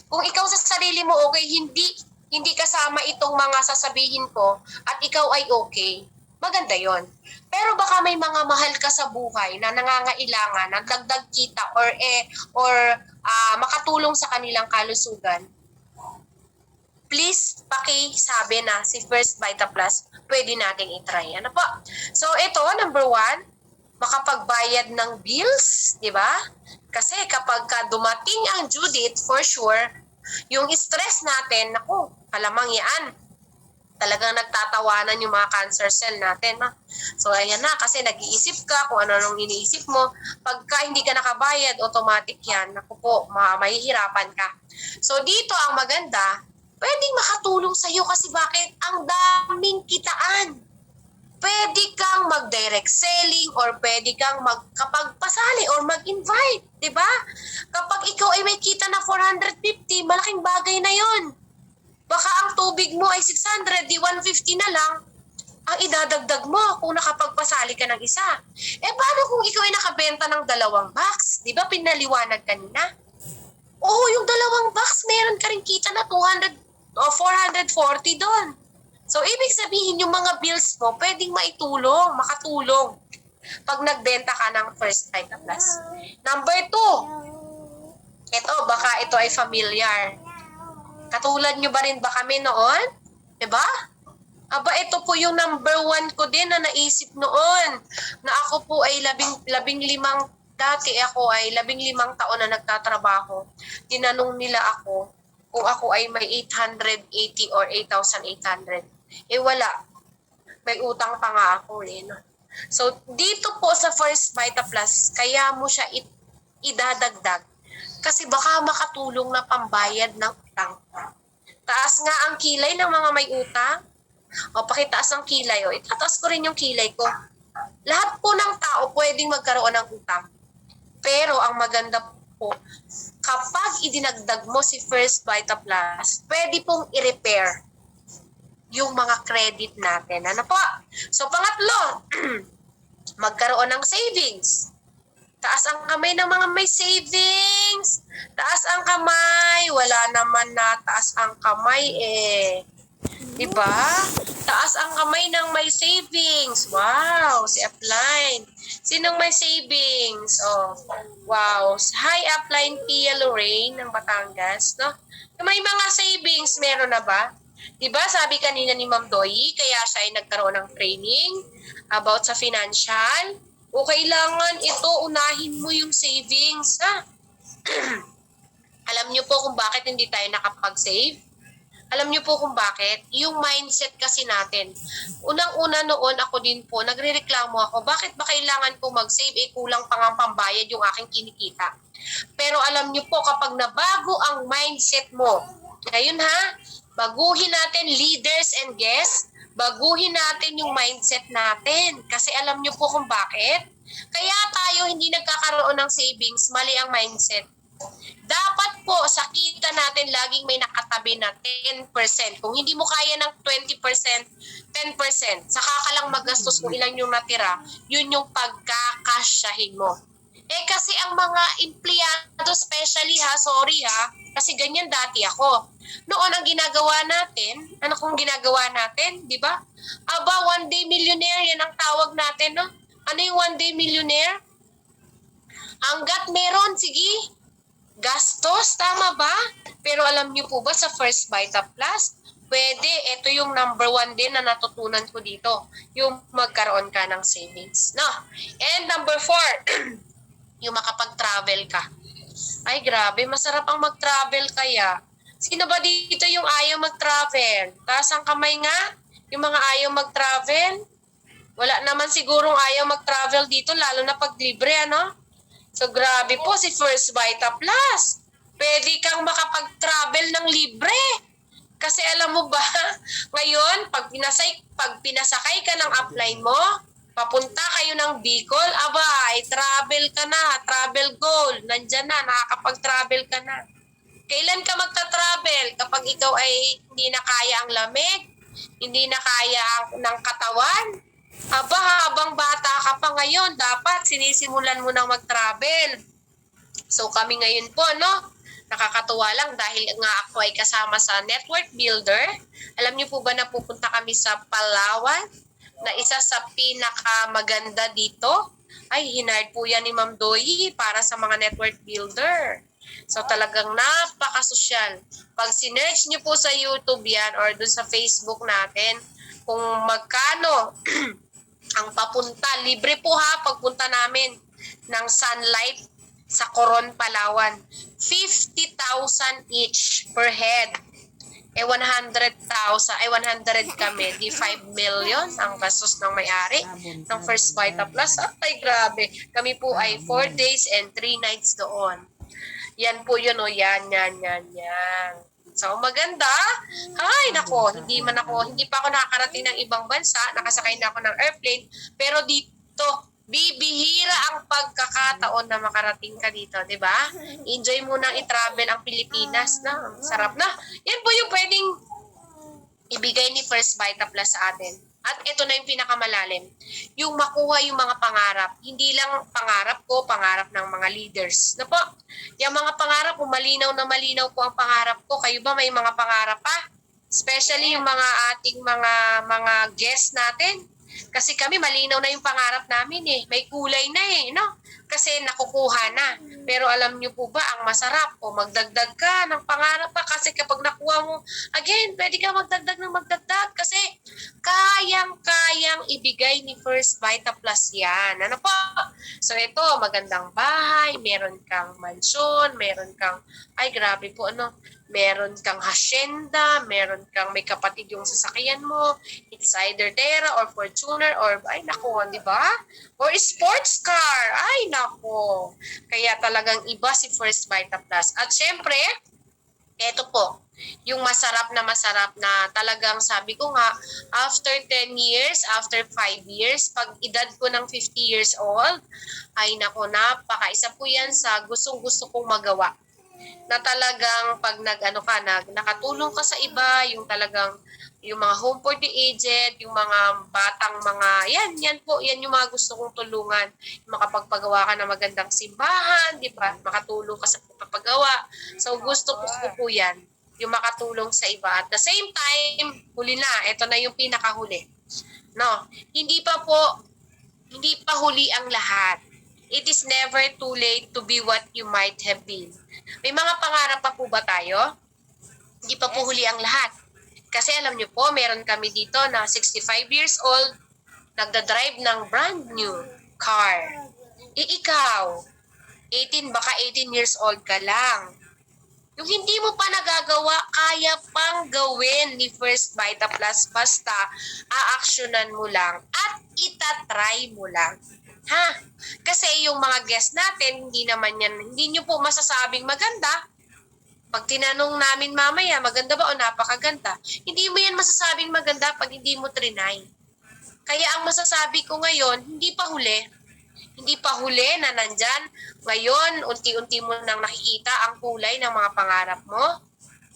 Kung ikaw sa sarili mo okay, hindi kasama itong mga sasabihin ko at ikaw ay okay, maganda yon. Pero baka may mga mahal ka sa buhay na nangangailangan, nagdagdag kita or makatulong sa kanilang kalusugan. please pakisabi na si First Vita Plus, pwede nating itry. Ano po? So ito, number 1, makapagbayad ng bills, di ba? Kasi kapag dumating ang due date, for sure, yung stress natin, naku, alamang yan. Talagang nagtatawanan yung mga cancer cell natin. Ha? So ayan na, kasi nag-iisip ka kung ano-anong iniisip mo. Pagka hindi ka nakabayad, automatic yan. Naku po, mahihirapan ka. So dito ang maganda, pwedeng makatulong sa'yo kasi bakit? Ang daming kitaan. Pwede kang mag-direct selling or pwede kang magkapagpasali or mag-invite, di ba? Kapag ikaw ay may kita na 450, malaking bagay na yon. Baka ang tubig mo ay 600, di 150 na lang, ang idadagdag mo kung nakapagpasali ka ng isa. Eh paano kung ikaw ay nakabenta ng 2 box? Di ba pinaliwanag kanina? Oo, yung 2 box, meron ka rin kita na 200 o 440 doon. So, ibig sabihin, yung mga bills mo, pwedeng maitulong, makatulong pag nagbenta ka ng First Vita Plus. Number 2, ito, baka ito ay familiar. Katulad nyo ba rin ba kami noon? Diba? Aba, ito po yung number 1 ko din na naisip noon. Na ako po ay 15 dati ako ay 15 taon na nagtatrabaho. Tinanong nila ako kung ako ay may 880 or 8,800. Eh wala. May utang pa nga ako eh. No? So dito po sa First Vita Plus, kaya mo siya idadagdag. Kasi baka makatulong na pambayad ng utang. Taas nga ang kilay ng mga may utang. O pakitaas ang kilay. O itataas ko rin yung kilay ko. Lahat po ng tao pwedeng magkaroon ng utang. Pero ang maganda po, kapag idinagdag mo si First Vita Plus, pwede pong i-repair yung mga credit natin. Ano po? So, pangatlo, magkaroon ng savings. Taas ang kamay ng mga may savings. Taas ang kamay. Wala naman na taas ang kamay eh. Diba? Taas ang kamay ng may savings. Wow, si Upline. Sinong may savings? Oh, wow. Hi, Upline Pia Lorraine ng Batangas. No? May mga savings, meron na ba? Diba, sabi kanina ni Ma'am Doy, kaya siya ay nagkaroon ng training about sa financial. O kailangan ito, unahin mo yung savings. Ha? Alam niyo po kung bakit hindi tayo nakapag-save? Alam niyo po kung bakit? Yung mindset kasi natin. Unang-una noon ako din po, nagrereklamo ako, bakit ba kailangan ko mag-save? Eh kulang pa nga pambayad yung aking kinikita. Pero alam niyo po, kapag nabago ang mindset mo, ngayon ha, baguhin natin leaders and guests, baguhin natin yung mindset natin. Kasi alam niyo po kung bakit? Kaya tayo hindi nagkakaroon ng savings, mali ang mindset. Dapat po sa kita natin laging may nakatabi na 10%. Kung hindi mo kaya ng 20%, 10%. Saka ka lang magastos kung ilan yung natira, yun yung pagkakasyahin mo. Eh kasi ang mga empleyado, especially ha, sorry ha, kasi ganyan dati ako. Noon ang ginagawa natin, ano kung ginagawa natin, di ba? Aba, one day millionaire, yan ang tawag natin, no? Ano yung one day millionaire? Hanggat meron, sige, gastos, tama ba? Pero alam niyo po ba sa First Vita Plus, pwede, ito yung number 1 din na natutunan ko dito, yung magkaroon ka ng savings. No? And number 4, yung makapag-travel ka. Ay grabe, masarap ang mag-travel kaya. Sino ba dito yung ayaw mag-travel? Taas ang kamay nga, yung mga ayaw mag-travel. Wala naman sigurong ayaw mag-travel dito, lalo na pag libre, ano? So grabe po si First Vita Plus. Pwede kang makapag-travel ng libre. Kasi alam mo ba, ngayon, pag pinasakay ka ng upline mo, papunta kayo ng Bicol, aba, ay travel ka na, travel goal, nandyan na, nakakapag-travel ka na. Kailan ka magta-travel? Kapag ikaw ay hindi na kaya ang lamig, hindi na kaya ng katawan, aba, habang bata ka pa ngayon, dapat sinisimulan mo nang mag-travel. So kami ngayon po, no? Nakakatuwa lang dahil nga ako ay kasama sa network builder. Alam niyo po ba na pupunta kami sa Palawan? Na isa sa pinakamaganda dito? Ay, hinard po yan ni Ma'am Doy para sa mga network builder. So talagang napakasosyal. Pag sinerch nyo po sa YouTube yan or dun sa Facebook natin, kung magkano ang papunta, libre po ha, pagpunta namin ng Sunlight sa Coron, Palawan. 50,000 each per head. 100,000, 100 kami, di 5 million ang gastos ng may-ari ng First Vita Plus. Ay, grabe. Kami po ay 4 days and 3 nights doon. Yan po yun, o yan. So, maganda. Ay, nako, hindi pa ako nakakarating ng ibang bansa, nakasakay na ako ng airplane, pero dito, bibihira ang pagkakataon na makarating ka dito, di ba? Enjoy mo nang i-travel ang Pilipinas na. Sarap na. Yan po yung pwedeng ibigay ni First Vita Plus sa atin. At ito na yung pinakamalalim. Yung makuha yung mga pangarap. Hindi lang pangarap ko, pangarap ng mga leaders. Na po, yung mga pangarap ko, malinaw na malinaw po ang pangarap ko. Kayo ba may mga pangarap pa? Especially yung mga ating mga guests natin. Kasi kami malinaw na yung pangarap namin eh. May kulay na eh, no? Kasi nakukuha na. Pero alam niyo po ba, ang masarap o magdagdag ka ng pangarap pa kasi kapag nakuha mo, again, pwede ka magdagdag ng magdagdag kasi kayang-kayang ibigay ni First Vita Plus yan. Ano po? So ito, magandang bahay, meron kang mansyon, meron kang, ay grabe po, meron kang hacienda, meron kang may kapatid yung sasakyan mo, it's either Terra or Fortuner or, ay nako, di ba? Or sports car, ay nako. Kaya talagang iba si First Vita Plus. At syempre, eto po, yung masarap na talagang sabi ko nga, after 10 years, after 5 years, pag edad ko ng 50 years old, ay nako, napakaisa po yan sa gustong-gusto kong magawa. Na talagang pag nakatulong ka sa iba, yung talagang yung mga home for the aged, yung mga batang yan yung mga gusto kong tulungan. Makapagpagawa ka ng magandang simbahan, di ba? Makatulong ka sa pagpapagawa. So gusto ko po yan, yung makatulong sa iba. At the same time, huli na, ito na yung pinakahuli. No, hindi pa huli ang lahat. It is never too late to be what you might have been. May mga pangarap pa po ba tayo? Hindi pa po huli ang lahat. Kasi alam niyo po, meron kami dito na 65 years old, nagda-drive ng brand new car. Ikaw, 18 years old ka lang. Yung hindi mo pa nagagawa, kaya pang gawin ni First Vita Plus basta aaksyonan mo lang at itatry mo lang. Ha? Kasi yung mga guest natin, hindi nyo po masasabing maganda. Pag tinanong namin mamaya, maganda ba o napakaganda? Hindi mo yan masasabing maganda pag hindi mo trinay. Kaya ang masasabi ko ngayon, hindi pa huli. Hindi pa huli na nandyan. Ngayon, unti-unti mo nang nakikita ang kulay ng mga pangarap mo.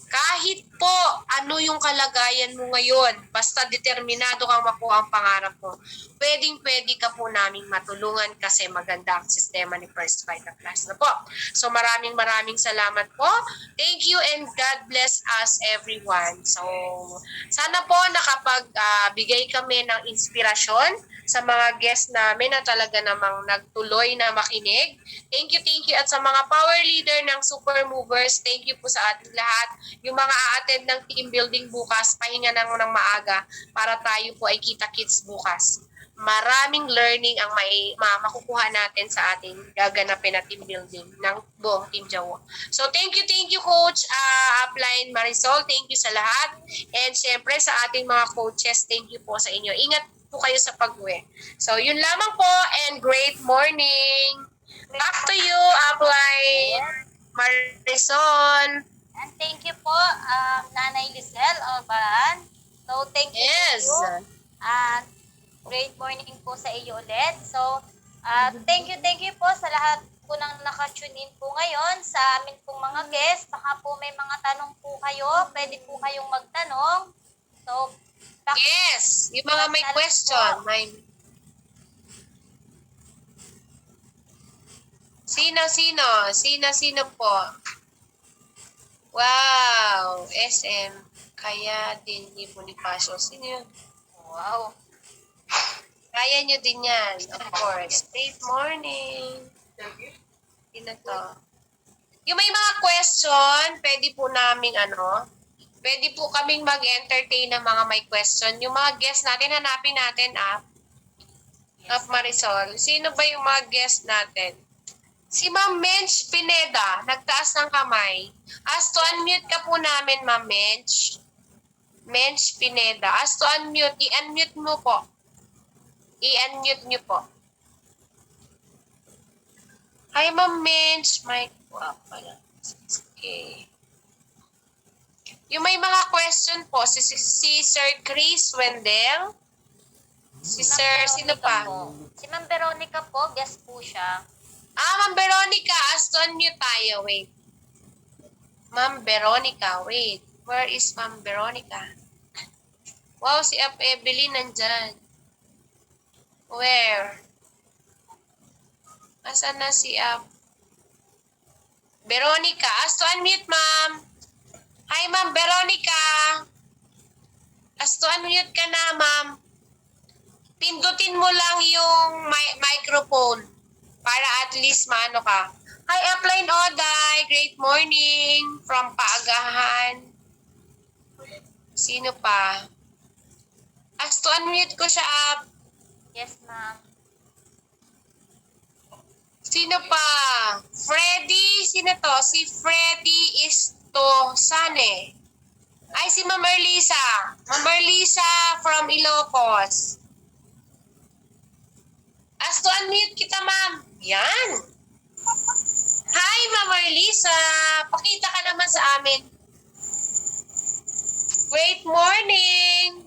Kahit po ano yung kalagayan mo ngayon, basta determinado kang makuha ang pangarap mo, pwedeng-pwede ka po naming matulungan kasi maganda ang sistema ni First Vita Plus na po. So maraming salamat po. Thank you and God bless us everyone. So sana po nakapagbigay kami ng inspirasyon sa mga guests namin na talaga namang nagtuloy na makinig. Thank you. At sa mga power leader ng Super Movers, thank you po sa ating lahat. Yung mga a-attend ng team building bukas, pahinga ng maaga para tayo po ay kita-kits bukas. Maraming learning ang makukuha natin sa ating gaganapin na team building ng buong Team Jawo. So thank you Coach Upline Marisol. Thank you sa lahat. And syempre sa ating mga coaches, thank you po sa inyo. Ingat po kayo sa pag-uwi. So yun lamang po and great morning. Back to you, Upline Marisol. And thank you po, Nanay Lizelle Albaran. So, thank you Yes. to you. And great morning po sa iyo ulit. So, thank you po sa lahat po nang nakatune in po ngayon sa amin pong mga guests. Baka po may mga tanong po kayo. Pwede po kayong magtanong. So, Yes. Yung mga may question. Sino po? Wow, SM. Kaya din ni Bonifacio. Sino yun? wow. Kaya nyo din yan, of course. Great morning. Sino to? Yung may mga question, pwede po naming pwede po kaming mag-entertain ng mga may question. Yung mga guest natin, hanapin natin Marisol. Sino ba yung mga guest natin? Si Ma'am Mench Pineda, nagtaas ng kamay. To unmute ka po namin, Ma'am Mench. Mench Pineda. To unmute, i-unmute mo po. I-unmute nyo po. Hi, Ma'am Mench. Mic po pala. Okay. Yung may mga question po, si Sir Chris Wendell. Si Sir, sino pa? Si Ma'am Veronica po, guest po siya. Ma'am Veronica, to unmute tayo. Wait. Ma'am Veronica, wait. Where is Ma'am Veronica? Wow, si Evelyn nandyan. Where? Asan na si Veronica? To unmute, ma'am. Hi, Ma'am Veronica. To unmute ka na, ma'am. Pindutin mo lang yung microphone para at least maano ka. Hi, Upline Oday. Great morning from Paagahan. Sino pa? To unmute ko siya, Yes, ma'am. Sino pa? Freddy, sino to? Si Freddy Istosane. Ay, si Ma'am Erlisa. Ma'am Erlisa from Ilocos. To unmute kita, ma'am. Yan. Hi, Ma'am Erlisa. Pakita ka naman sa amin. Great morning.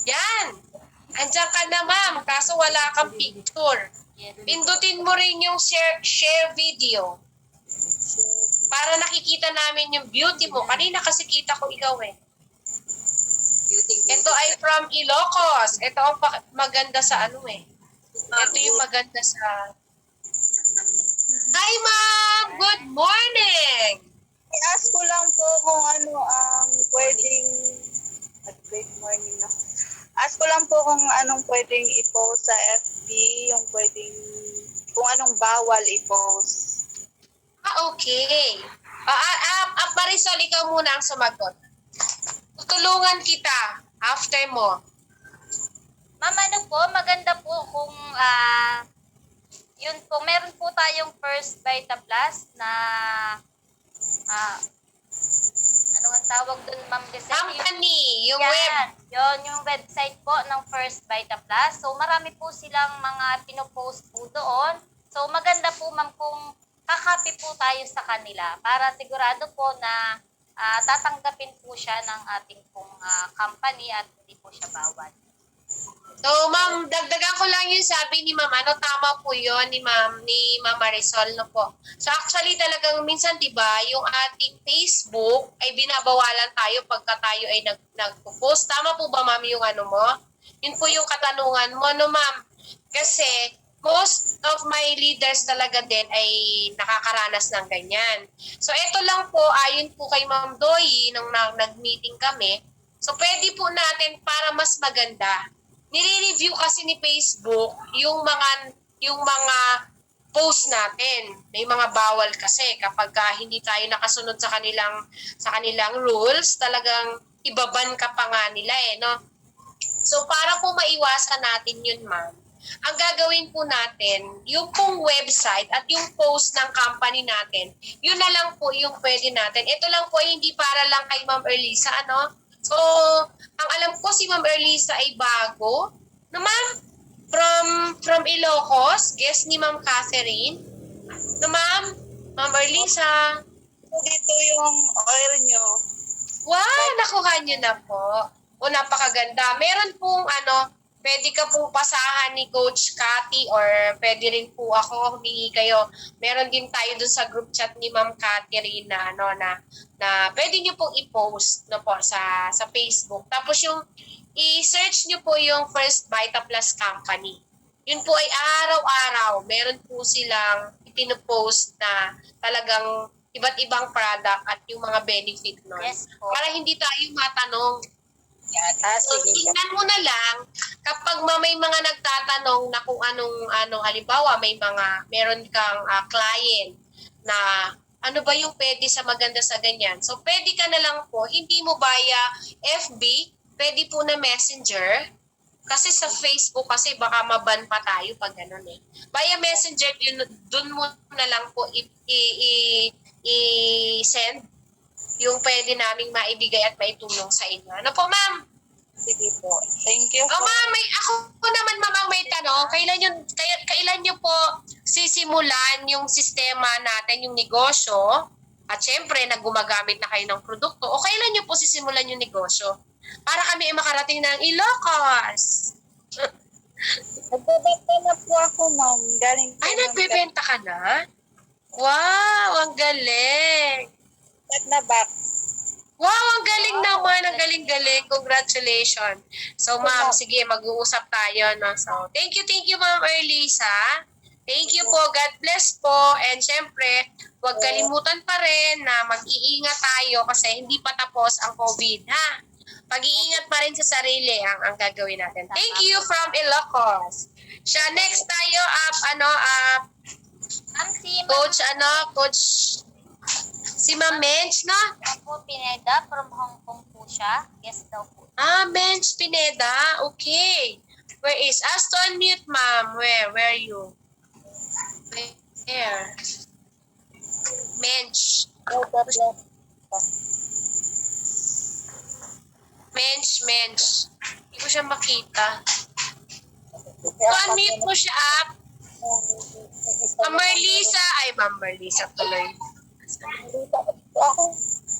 Yan. Andiyan ka na, ma'am. Kaso wala kang picture. Yes. Pindutin mo rin yung share video. Para nakikita namin yung beauty mo. Kanina kasi kita ko ikaw eh. Ito ay from Ilocos. Ito ang maganda sa Ito yung maganda sa... Hi, ma'am! Good morning! I-ask ko lang po kung ano ang pwedeng great morning na. Ask ko lang po kung anong pwedeng i-post sa FB, yung pwedeng kung anong bawal i-post. Okay. Marisol, ikaw muna ang sumagot. Tutulungan kita after mo. Ma'am, maganda po kung yun po, meron po tayong First Vita Plus na ano ang tawag doon, ma'am? Company, yung Yan, web. yun, yung website po ng First Vita Plus. So, marami po silang mga pinopost po doon. So, maganda po, ma'am, kung kakopy po tayo sa kanila para sigurado po na tatanggapin po siya ng ating pong company at hindi po siya bawal. So, ma'am, dagdagan ko lang yung sabi ni ma'am. Tama po yun ni ma'am Marisol, no po. So, actually, talagang minsan, di ba, yung ating Facebook ay binabawalan tayo pagka tayo ay nagpo-post. Tama po ba, ma'am, yung mo? Yun po yung katanungan mo, no, ma'am? Kasi, most of my leaders talaga din ay nakakaranas ng ganyan. So, ito lang po, ayon po kay Ma'am Doy, nung nag-meeting kami. So, pwede po natin para mas maganda. Nire-review kasi ni Facebook yung mga post natin. May mga bawal kasi kapag hindi tayo nakasunod sa kanilang rules, talagang ibaban ka pa nga nila no. So para po maiwasan natin yun, ma'am, ang gagawin po natin, yung pong website at yung post ng company natin, yun na lang po yung pwede natin. Ito lang po ay hindi para lang kay Ma'am Erlisa, So, ang alam ko si Ma'am Erlisa ay bago. No, ma'am? From Ilocos, guest ni Ma'am Catherine. No, ma'am? Ma'am Erlisa. Dito yung oil nyo. Wow, nakuha niyo na po. O, napakaganda. Meron pong pwede ka pong pasahan ni Coach Cathy or pwede rin po ako, humingi kayo. Meron din tayo dun sa group chat ni Ma'am Catherine na na pwede niyo pong i-post po sa Facebook. Tapos yung i-search niyo po yung First Vita Plus Company. Yun po ay araw-araw. Meron po silang ipinopost na talagang iba't ibang product at yung mga benefit nun. Yes po. Para hindi tayo matanong, So, Sige. tingnan mo na lang kapag may mga nagtatanong na kung anong halimbawa meron kang client na ano ba yung pwede sa maganda sa ganyan. So pwede ka na lang po, hindi mo via FB, pwede po na Messenger. Kasi sa Facebook kasi baka maban pa tayo pag gano'n eh. Via Messenger, dun mo na lang po i-send yung pwede naming maibigay at maitulong sa inyo. Ano po, ma'am? Sige po. Thank you Oh, po. ma'am, ako naman, ma'am, may tanong. Kailan nyo po sisimulan yung sistema natin, yung negosyo? At syempre, gumagamit na kayo ng produkto. O kailan nyo po sisimulan yung negosyo? Para kami ay makarating ng Ilocos. Nagbebenta na po ako, ma'am. Galing po Ay, ng nagbebenta ka na? Wow, ang galing. cut na box. Wow, ang galing naman. Ang galing-galing. Congratulations. So, ma'am, sige, mag-uusap tayo. No? So, thank you, Ma'am Erlisa. Thank you po. God bless po. And syempre, huwag kalimutan pa rin na mag-iingat tayo kasi hindi pa tapos ang COVID, ha? Pag-iingat pa rin sa sarili ang gagawin natin. Thank you from Ilocos. Siya, next tayo, Coach, si Ma'am Mench, no? Po, Pineda from Hong Kong po siya. Guest daw po. Mench Pineda. Okay. Where is? Ask to unmute, ma'am. Where are you? Where? Mench. Mench. Hindi ko siya makita. So, unmute mo siya up. Ma'am Marlisa tuloy. Ako.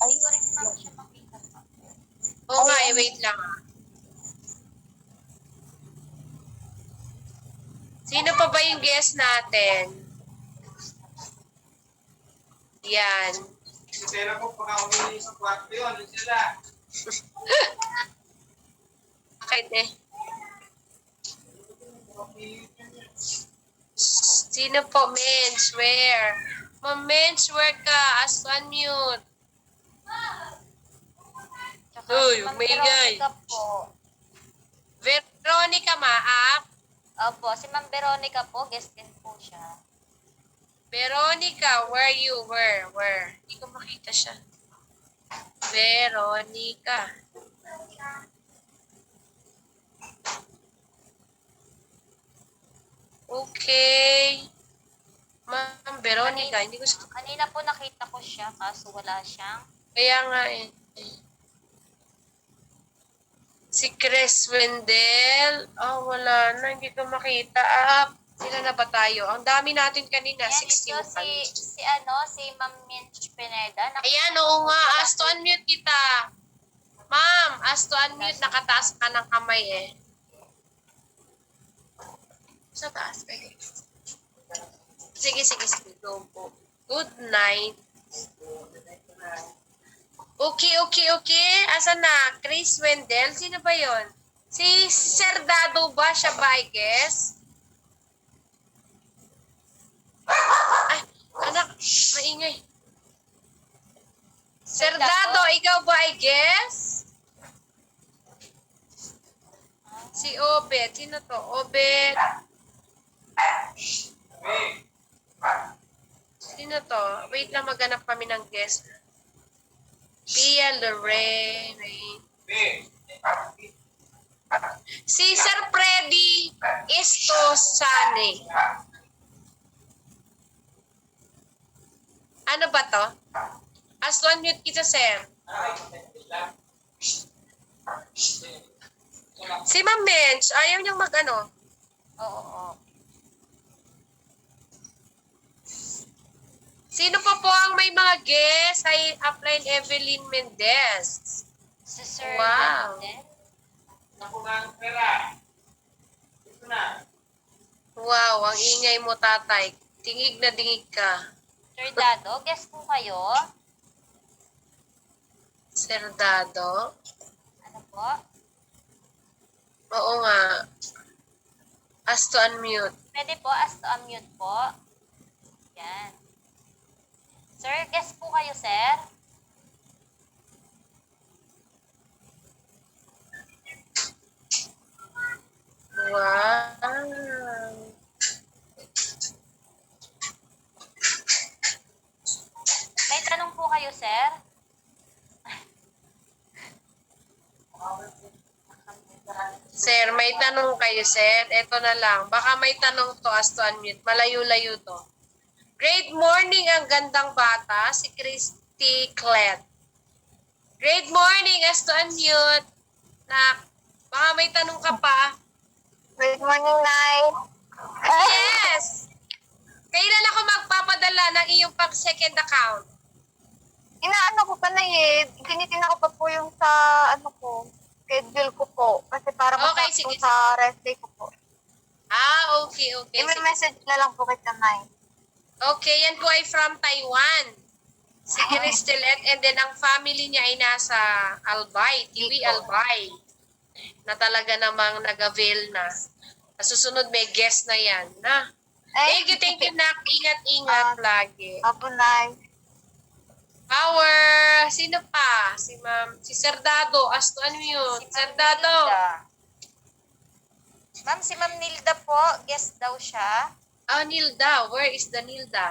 Hindi ko rin naman siya makita po. Oo nga, wait lang. Sino pa ba yung guest natin? Yan. Pero kung pagkakawin sa kwarto yun, sila. Bakit eh? Sino po, Mench? Where? Mench, where ka? As unmute. Tsaka Uy, si Ma'am maingay. Veronica po. Veronica, maap. Opo, si Ma'am Veronica po, guest din po siya. Veronica, where you? Where? Hindi ko makita siya. Veronica. Okay. Ma'am Veronica, hindi ko siya. Kanina po nakita ko siya, kaso wala siyang. Kaya nga eh. Si Chris Wendell. Wala na. Hindi ko makita. Sila na ba tayo? Ang dami natin kanina. Yan, 16 ito si Ma'am Minch Pineda. Ayan, oo nga. Ask to unmute kita. Ma'am, ask to unmute. Nakataas ka ng kamay eh. Sa taas. Pwede. Sige. Go po. Good night. Okay. Asan na? Chris Wendell? Sino ba yon? Si Sir Dado ba? Siya ba, I guess? Ay, anak. Maingay. Sir Dado, ikaw ba, I guess? Si Obet. Sino to? Obet. Sino to? Wait lang, maghanap kami ng guest. Pia Lorraine. Si Sir Freddy Istosane. Ano ba to? As to unmute kita, sir. Si Ma'am Mench, ayaw niyang mag-ano. Oo. Sino pa po ang may mga guest? Ay, Upline Evelyn Mendez. Si Sir Wow. din. Naku na ang pera. Ito na. Wow, ang ingay mo, tatay. Tingig na dingig ka. Sir Dado, guest po kayo. Sir Dado. Ano po? Oo nga. As to unmute. Pwede po, as to unmute po. Yan. Sir, guest po kayo, sir. kayo, sir? Sir, may tanong kayo, sir. Ito na lang. Baka may tanong to as to unmute. Malayo-layo to. Great morning ang gandang bata, si Christy Clet. Great morning as to unmute. Nak, baka may tanong ka pa. Good morning, Nay. Yes! Kailan ako magpapadala ng iyong pang-second account? Inaano ko pa na tinitingnan ko pa po yung sa ano ko, schedule ko po. Kasi para Okay, masakto sige, sa rest day ko po. Okay. Sige. I-message na lang po kita, Nay. Okay, yan po ay from Taiwan. Si Cristelet, and then ang family niya ay nasa Albay, Tiwi Albay, na talaga namang nag-avail na. Sa susunod may guest na yan. Na. Thank you, Nak. Ingat-ingat lagi. Apo, Nay. Power! Sino pa? Si Ma'am, si Serdado. Asto, ano yun? Serdado. Ma'am, si Ma'am Nilda po, guest daw siya. Nilda. Where is the Nilda?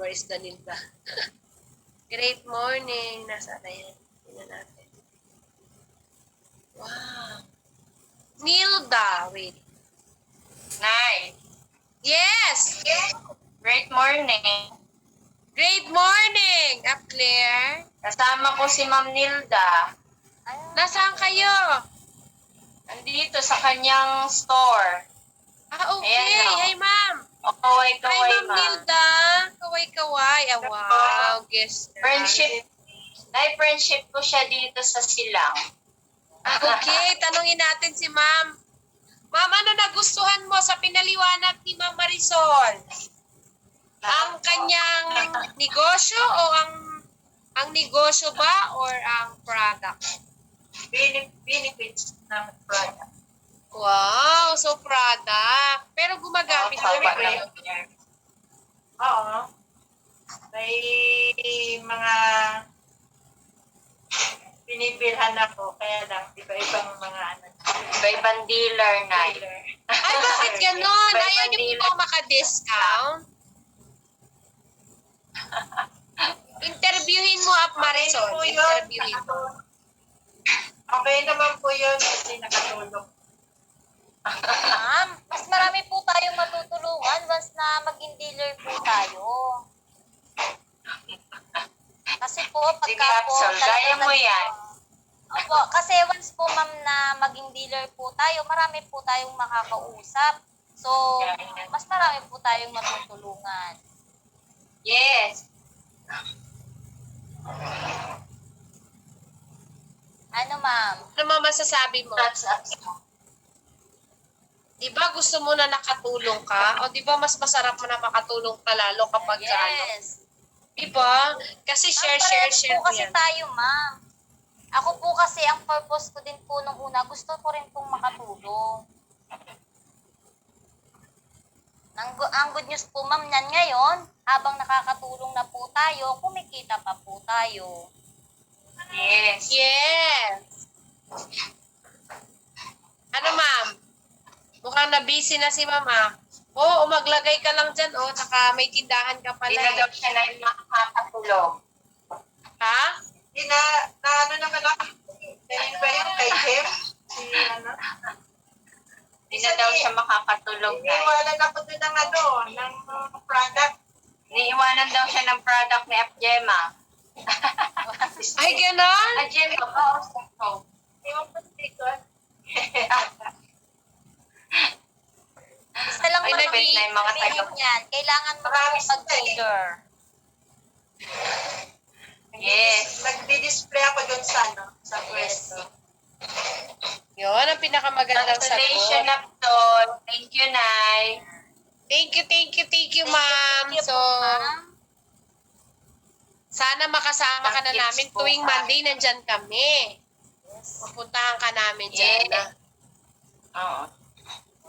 Where is the Nilda? Great morning. Nasaan na yan? Tingnan natin. Wow. Nilda. Wait. Nay, Yes! great morning. Great morning! Up Claire. Kasama ko si Ma'am Nilda. Nasaan kayo? Nandito sa kanyang store. Okay. Ayan, oh. Hi, ma'am. O, Hi, kaway-kaway, Ma'am ma'am. Nilda. Kaway-kaway. Wow. Guess. Friendship. Nay, friendship ko siya dito sa Silang. Okay. Tanungin natin si ma'am. Ma'am, ano nagustuhan mo sa pinaliwanag ni Ma'am Marisol? Ang kanyang negosyo o ang negosyo ba or ang product? Benefits ng product. Wow, so product. Pero gumagamit Oo, mo ba? Oo. May mga binibilhan ako, kaya lang, iba-ibang mga ano. Iba-ibang dealer na. Ay, bakit ganon? Ayaw niyo po maka-discount? Interviewin mo up Marisol. Interviewin mo. Okay naman po yun kasi nakatulong. Ma'am, mas marami po tayong matutulungan once na maging dealer po tayo. Kasi po, Sige, pagka po... Absol, gaya mo yan. Opo, kasi once po, ma'am, na maging dealer po tayo, marami po tayong makakausap. So, mas marami po tayong matutulungan. Yes. Ano, ma'am? Ano mo masasabi mo? That's up. Di ba gusto mo na nakatulong ka? O di ba mas masarap mo na makatulong ka lalo kapag ano? Yes. Di ba? Kasi Ma'am, parehas share po kasi yan. tayo, ma'am. Ako po kasi, ang purpose ko din po nung una, gusto ko rin pong makatulong. Ang good news po, ma'am, yan ngayon, habang nakakatulong na po tayo, kumikita pa po tayo. Yes. Yes. Ano ma'am? Mukhang na-busy na si mama. Oo, maglagay ka lang dyan. Oh, naka may tindahan ka pala. Hindi na daw siya na yung makakatulong. Ha? Hindi na ano naman ako. Ganyan ba yun kay Jim? Si ano? Hindi na daw siya makakatulong. Iniwalan ako doon ng ano, ng product. Iniiwanan daw siya ng product ni Apjema. Ay, ganon? Apjema ba? O Iwan ko dito. Isa lang Ay, naman nag-i- na yung mga sabihin yan. Kailangan mo Marami po mag-dealer. Yes. Nagdi-display ako doon sa ano, sa pwesto. Yun, ang pinakamagandang Congratulations, sagot. Aptol. Thank you, Nay. Thank you, ma'am. Thank you So, po, ma'am. sana makasama ka na Yes namin po, tuwing ma'am. Monday, nandyan kami. Pupuntahan ka namin dyan. Yes. Oo.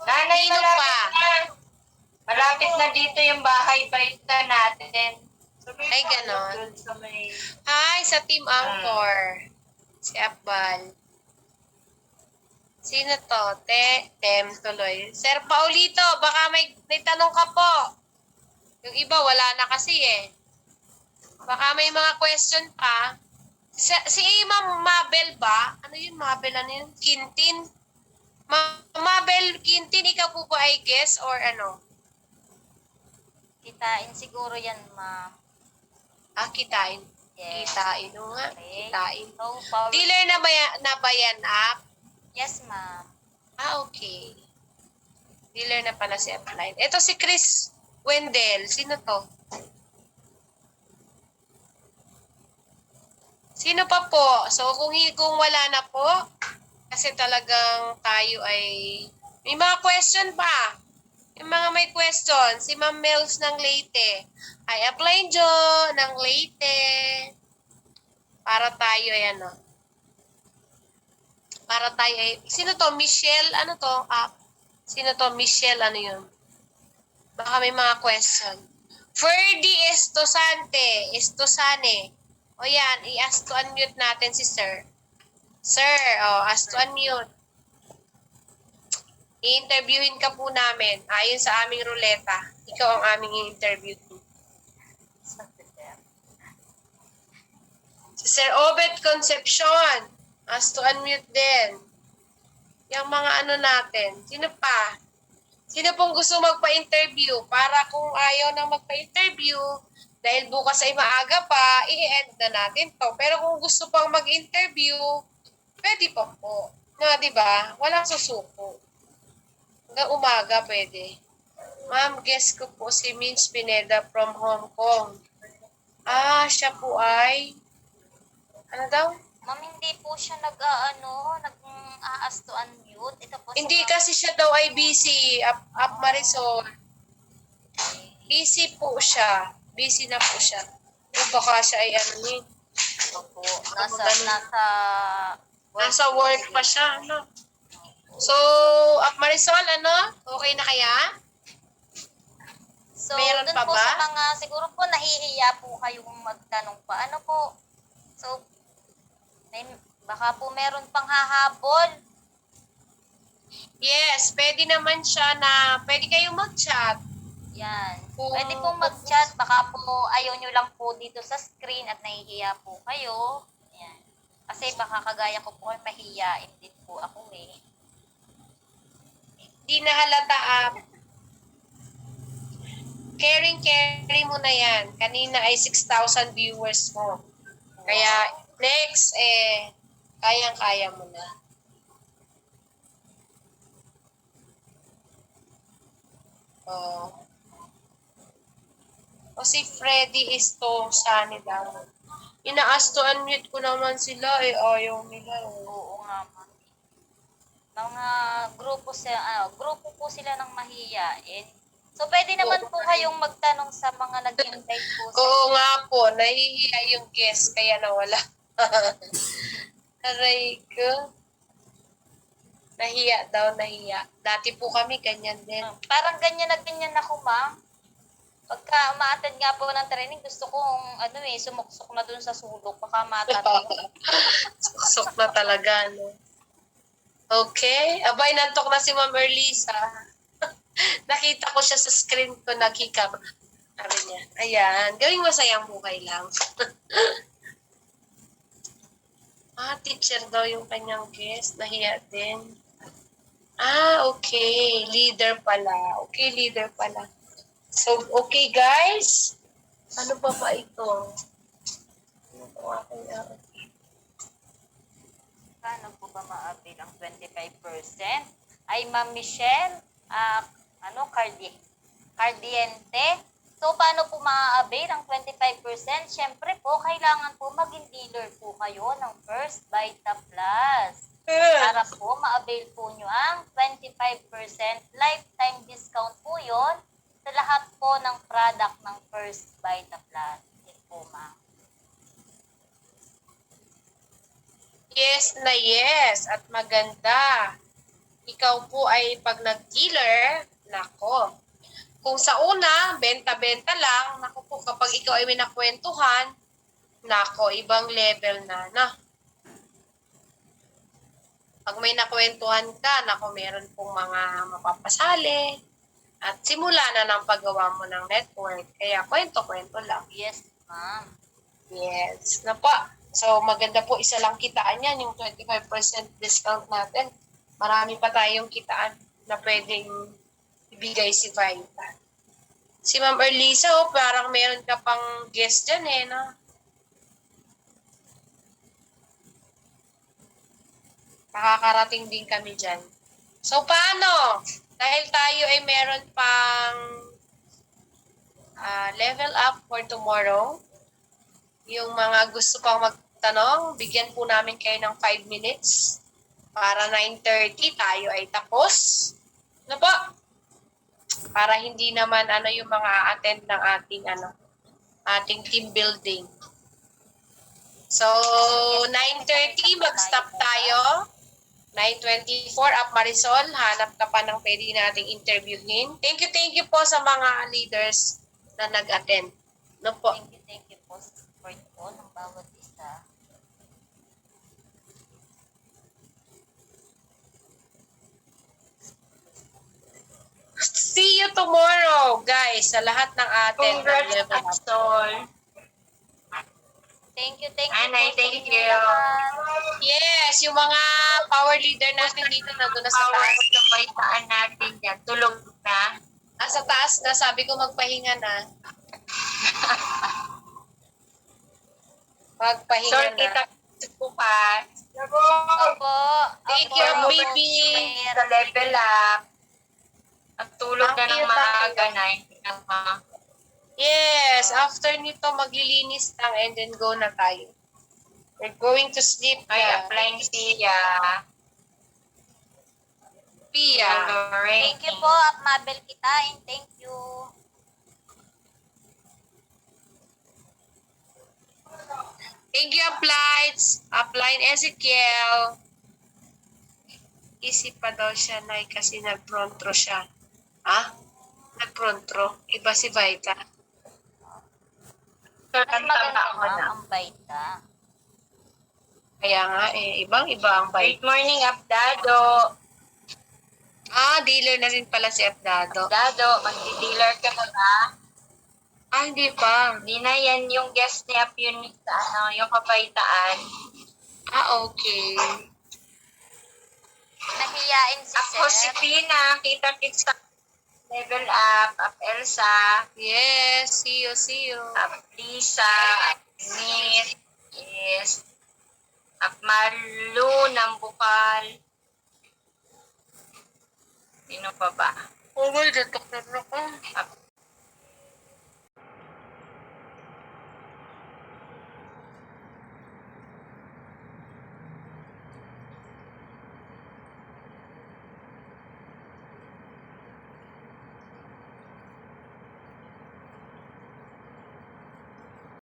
Nanay, Sino malapit pa? na. Malapit na dito yung bahay-baita natin. Sabihin Ay, mo, ganon. doon sa may... Hi, sa Team Angkor. Si Apbal. Sino to? Tem tuloy. Sir Paulito, baka may tanong ka po. Yung iba, wala na kasi eh. Baka may mga question pa. Si Ma'am Mabel ba? Ano yun, Mabel? Ano yun? Quintin? Mabel Quintin, ikaw po ba ay guest or ano? Kitain siguro yan, ma'am. Kitain. Yes. Kitain. O nga, Okay. kitain. So, power. Dealer na ba yan, app? Yes, ma'am. Okay. Dealer na pala si Upline. Ito si Chris Wendell. Sino to? Sino pa po? So, kung wala na po, kasi talagang tayo ay... May mga question pa. Yung mga may question, si Ma'am Mels ng Leyte. Ay, Upline Jo ng Leyte. Para tayo, ayan o. Para tayo ay... Sino to? Michelle? Ano to? Sino to? Michelle? Ano yun? Baka may mga question. Ferdy Estosane. O yan, i-ask to unmute natin si Sir. Sir, ask to unmute. I-interviewin ka po namin. Ayon sa aming ruleta. Ikaw ang aming i-interview. Si Sir Obet Concepcion. Ask to unmute din. Yung mga ano natin. Sino pa? Sino pong gusto magpa-interview? Para kung ayaw nang magpa-interview, dahil bukas ay maaga pa, i-end na natin to. Pero kung gusto pang mag-interview, pwede pa po. Na, di ba? Walang susuko. Hanggang umaga pwede. Ma'am, guest ko po si Minch Pineda from Hong Kong. Siya po ay... Ano daw? Ma'am, hindi po siya nag-aas to unmute. Ito po Hindi kasi siya daw ay busy. Up Marisol. Busy po siya. Busy na po siya. O baka siya ay ano yun. Opo. Nasa Work pa siya. Ano? So, Up Marisol, ano? Okay na kaya? So, Meron dun pa po ba? sa mga, siguro po nahihiya po kayong magtanong pa. Ano po? So, baka po meron pang hahabol. Yes, pwede naman siya na pwede kayong mag-chat. Yan. Kung- Pwede pong mag-chat. Baka po ayaw nyo lang po dito sa screen at nahihiya po kayo. Yan. Kasi baka kagaya ko po ay mahihiyain din po ako eh. Di na halata Caring mo na yan. Kanina ay 6,000 viewers mo. Kaya next, kayang-kaya mo na. O si Freddy is to sani daw. Ina-ask to unmute ko naman sila ayaw nila. Oo nga, ma'am. Mga grupo po sila ng mahihiyain. So, pwede naman po kayong magtanong sa mga nag-invite po sa Oo nga po, nahihiya yung guest kaya nawala. Aray ko. Nahiya daw, nahiya. Dati po kami ganyan din. Parang ganyan na ganyan ako, ma'am. Pagka ma-attend nga po ng training, gusto kong sumuksok na dun sa sulok. Baka ma-attend. Sok na talaga, no? Okay. Abay, nantok na si Ma'am Erlisa. Nakita ko siya sa screen ko, naghikap. Sabi niya, ayan, gawing masayang buhay lang. Teacher daw yung kanyang guest. Nahiya din. Okay. Leader pala. Okay, leader pala. So, okay guys. Ano pa ba ito? Ano po aking Paano po ba ma-avail ang 25%? Ay, Ma'am Michelle, Cardiente. So, paano po ma-avail ang 25%? Siyempre po, kailangan po maging dealer po kayo ng First Vita Plus. Para po ma-avail po nyo ang 25% lifetime discount po yon sa lahat po ng product ng First Vita Plus. Yan po, ma'am. Yes na yes. At maganda. Ikaw po ay pag nag-dealer, nako. Kung sa una, benta-benta lang, nako po, kapag ikaw ay may nakwentuhan, nako, ibang level na, na. Pag may nakwentuhan ka, nako, meron pong mga mapapasali, at simula na ng paggawa mo ng network. Kaya kwento-kwento lang. Yes, ma'am. Yes. Na po. So, maganda po, isa lang kitaan yan, yung 25% discount natin. Marami pa tayong kitaan na pwedeng ibigay si Vita. Si Ma'am Erlisa, parang meron ka pang guest dyan no? Nakakarating din kami dyan. So, paano? Dahil tayo ay meron pang level up for tomorrow, yung mga gusto pang magtanong, bigyan po namin kayo ng 5 minutes para 9:30 tayo ay tapos. Ano po? Para hindi naman yung mga attend ng ating team building. So, 9:30 mag-stop tayo. 9:24 up Marisol, hanap ka pa ng pwede nating interviewin. Thank you po sa mga leaders na nag-attend. No po. Thank you po sa support po ng bawat isa. See you tomorrow, guys, sa lahat ng ating Congrats, level up. Sol. Thank you Anay, po sa thank inyo you. lahat. Yes, yung mga power leader natin dito nandun na sa Power taas. sa baitaan natin yan. Tulog na. Sa taas na, sabi ko magpahinga na. Magpahinga Sol, na. kita bukas. Opo. Thank Opo, you, Robert baby. Square. Sa level up. Ang tulog na Thank ng you, maaga thank you. na. Yes, after nito maglilinis lang and then go na tayo. We're going to sleep Ay, na. applying siya. Pia. Thank you po, Mabel Kitain. Thank you. Thank you, Applieds. Applied Ezekiel. Isip pa daw siya, Nay, kasi nag-frontro siya. Ha? Nag-frontro? Iba si Vita. Sol, Mas ang maganda taba ko na. ma'am ang baita. Kaya nga, iba ang Vita. Great morning, Abdado. Dealer na rin pala si Abdado. Abdado, magdi-dealer ka na ba? Hindi pa. Hindi na yan yung guest ni Ap yun sa yung kabaitaan. Okay. Nahiyain si Ako si Sir. Pina, kita-kits sa level up, Ap Elsa, Yes, see you. Ap Lisa, Ap Miss, yes, Ap Malu ng Bukal. Sino pa ba? Oh my God, doktor ako. Ap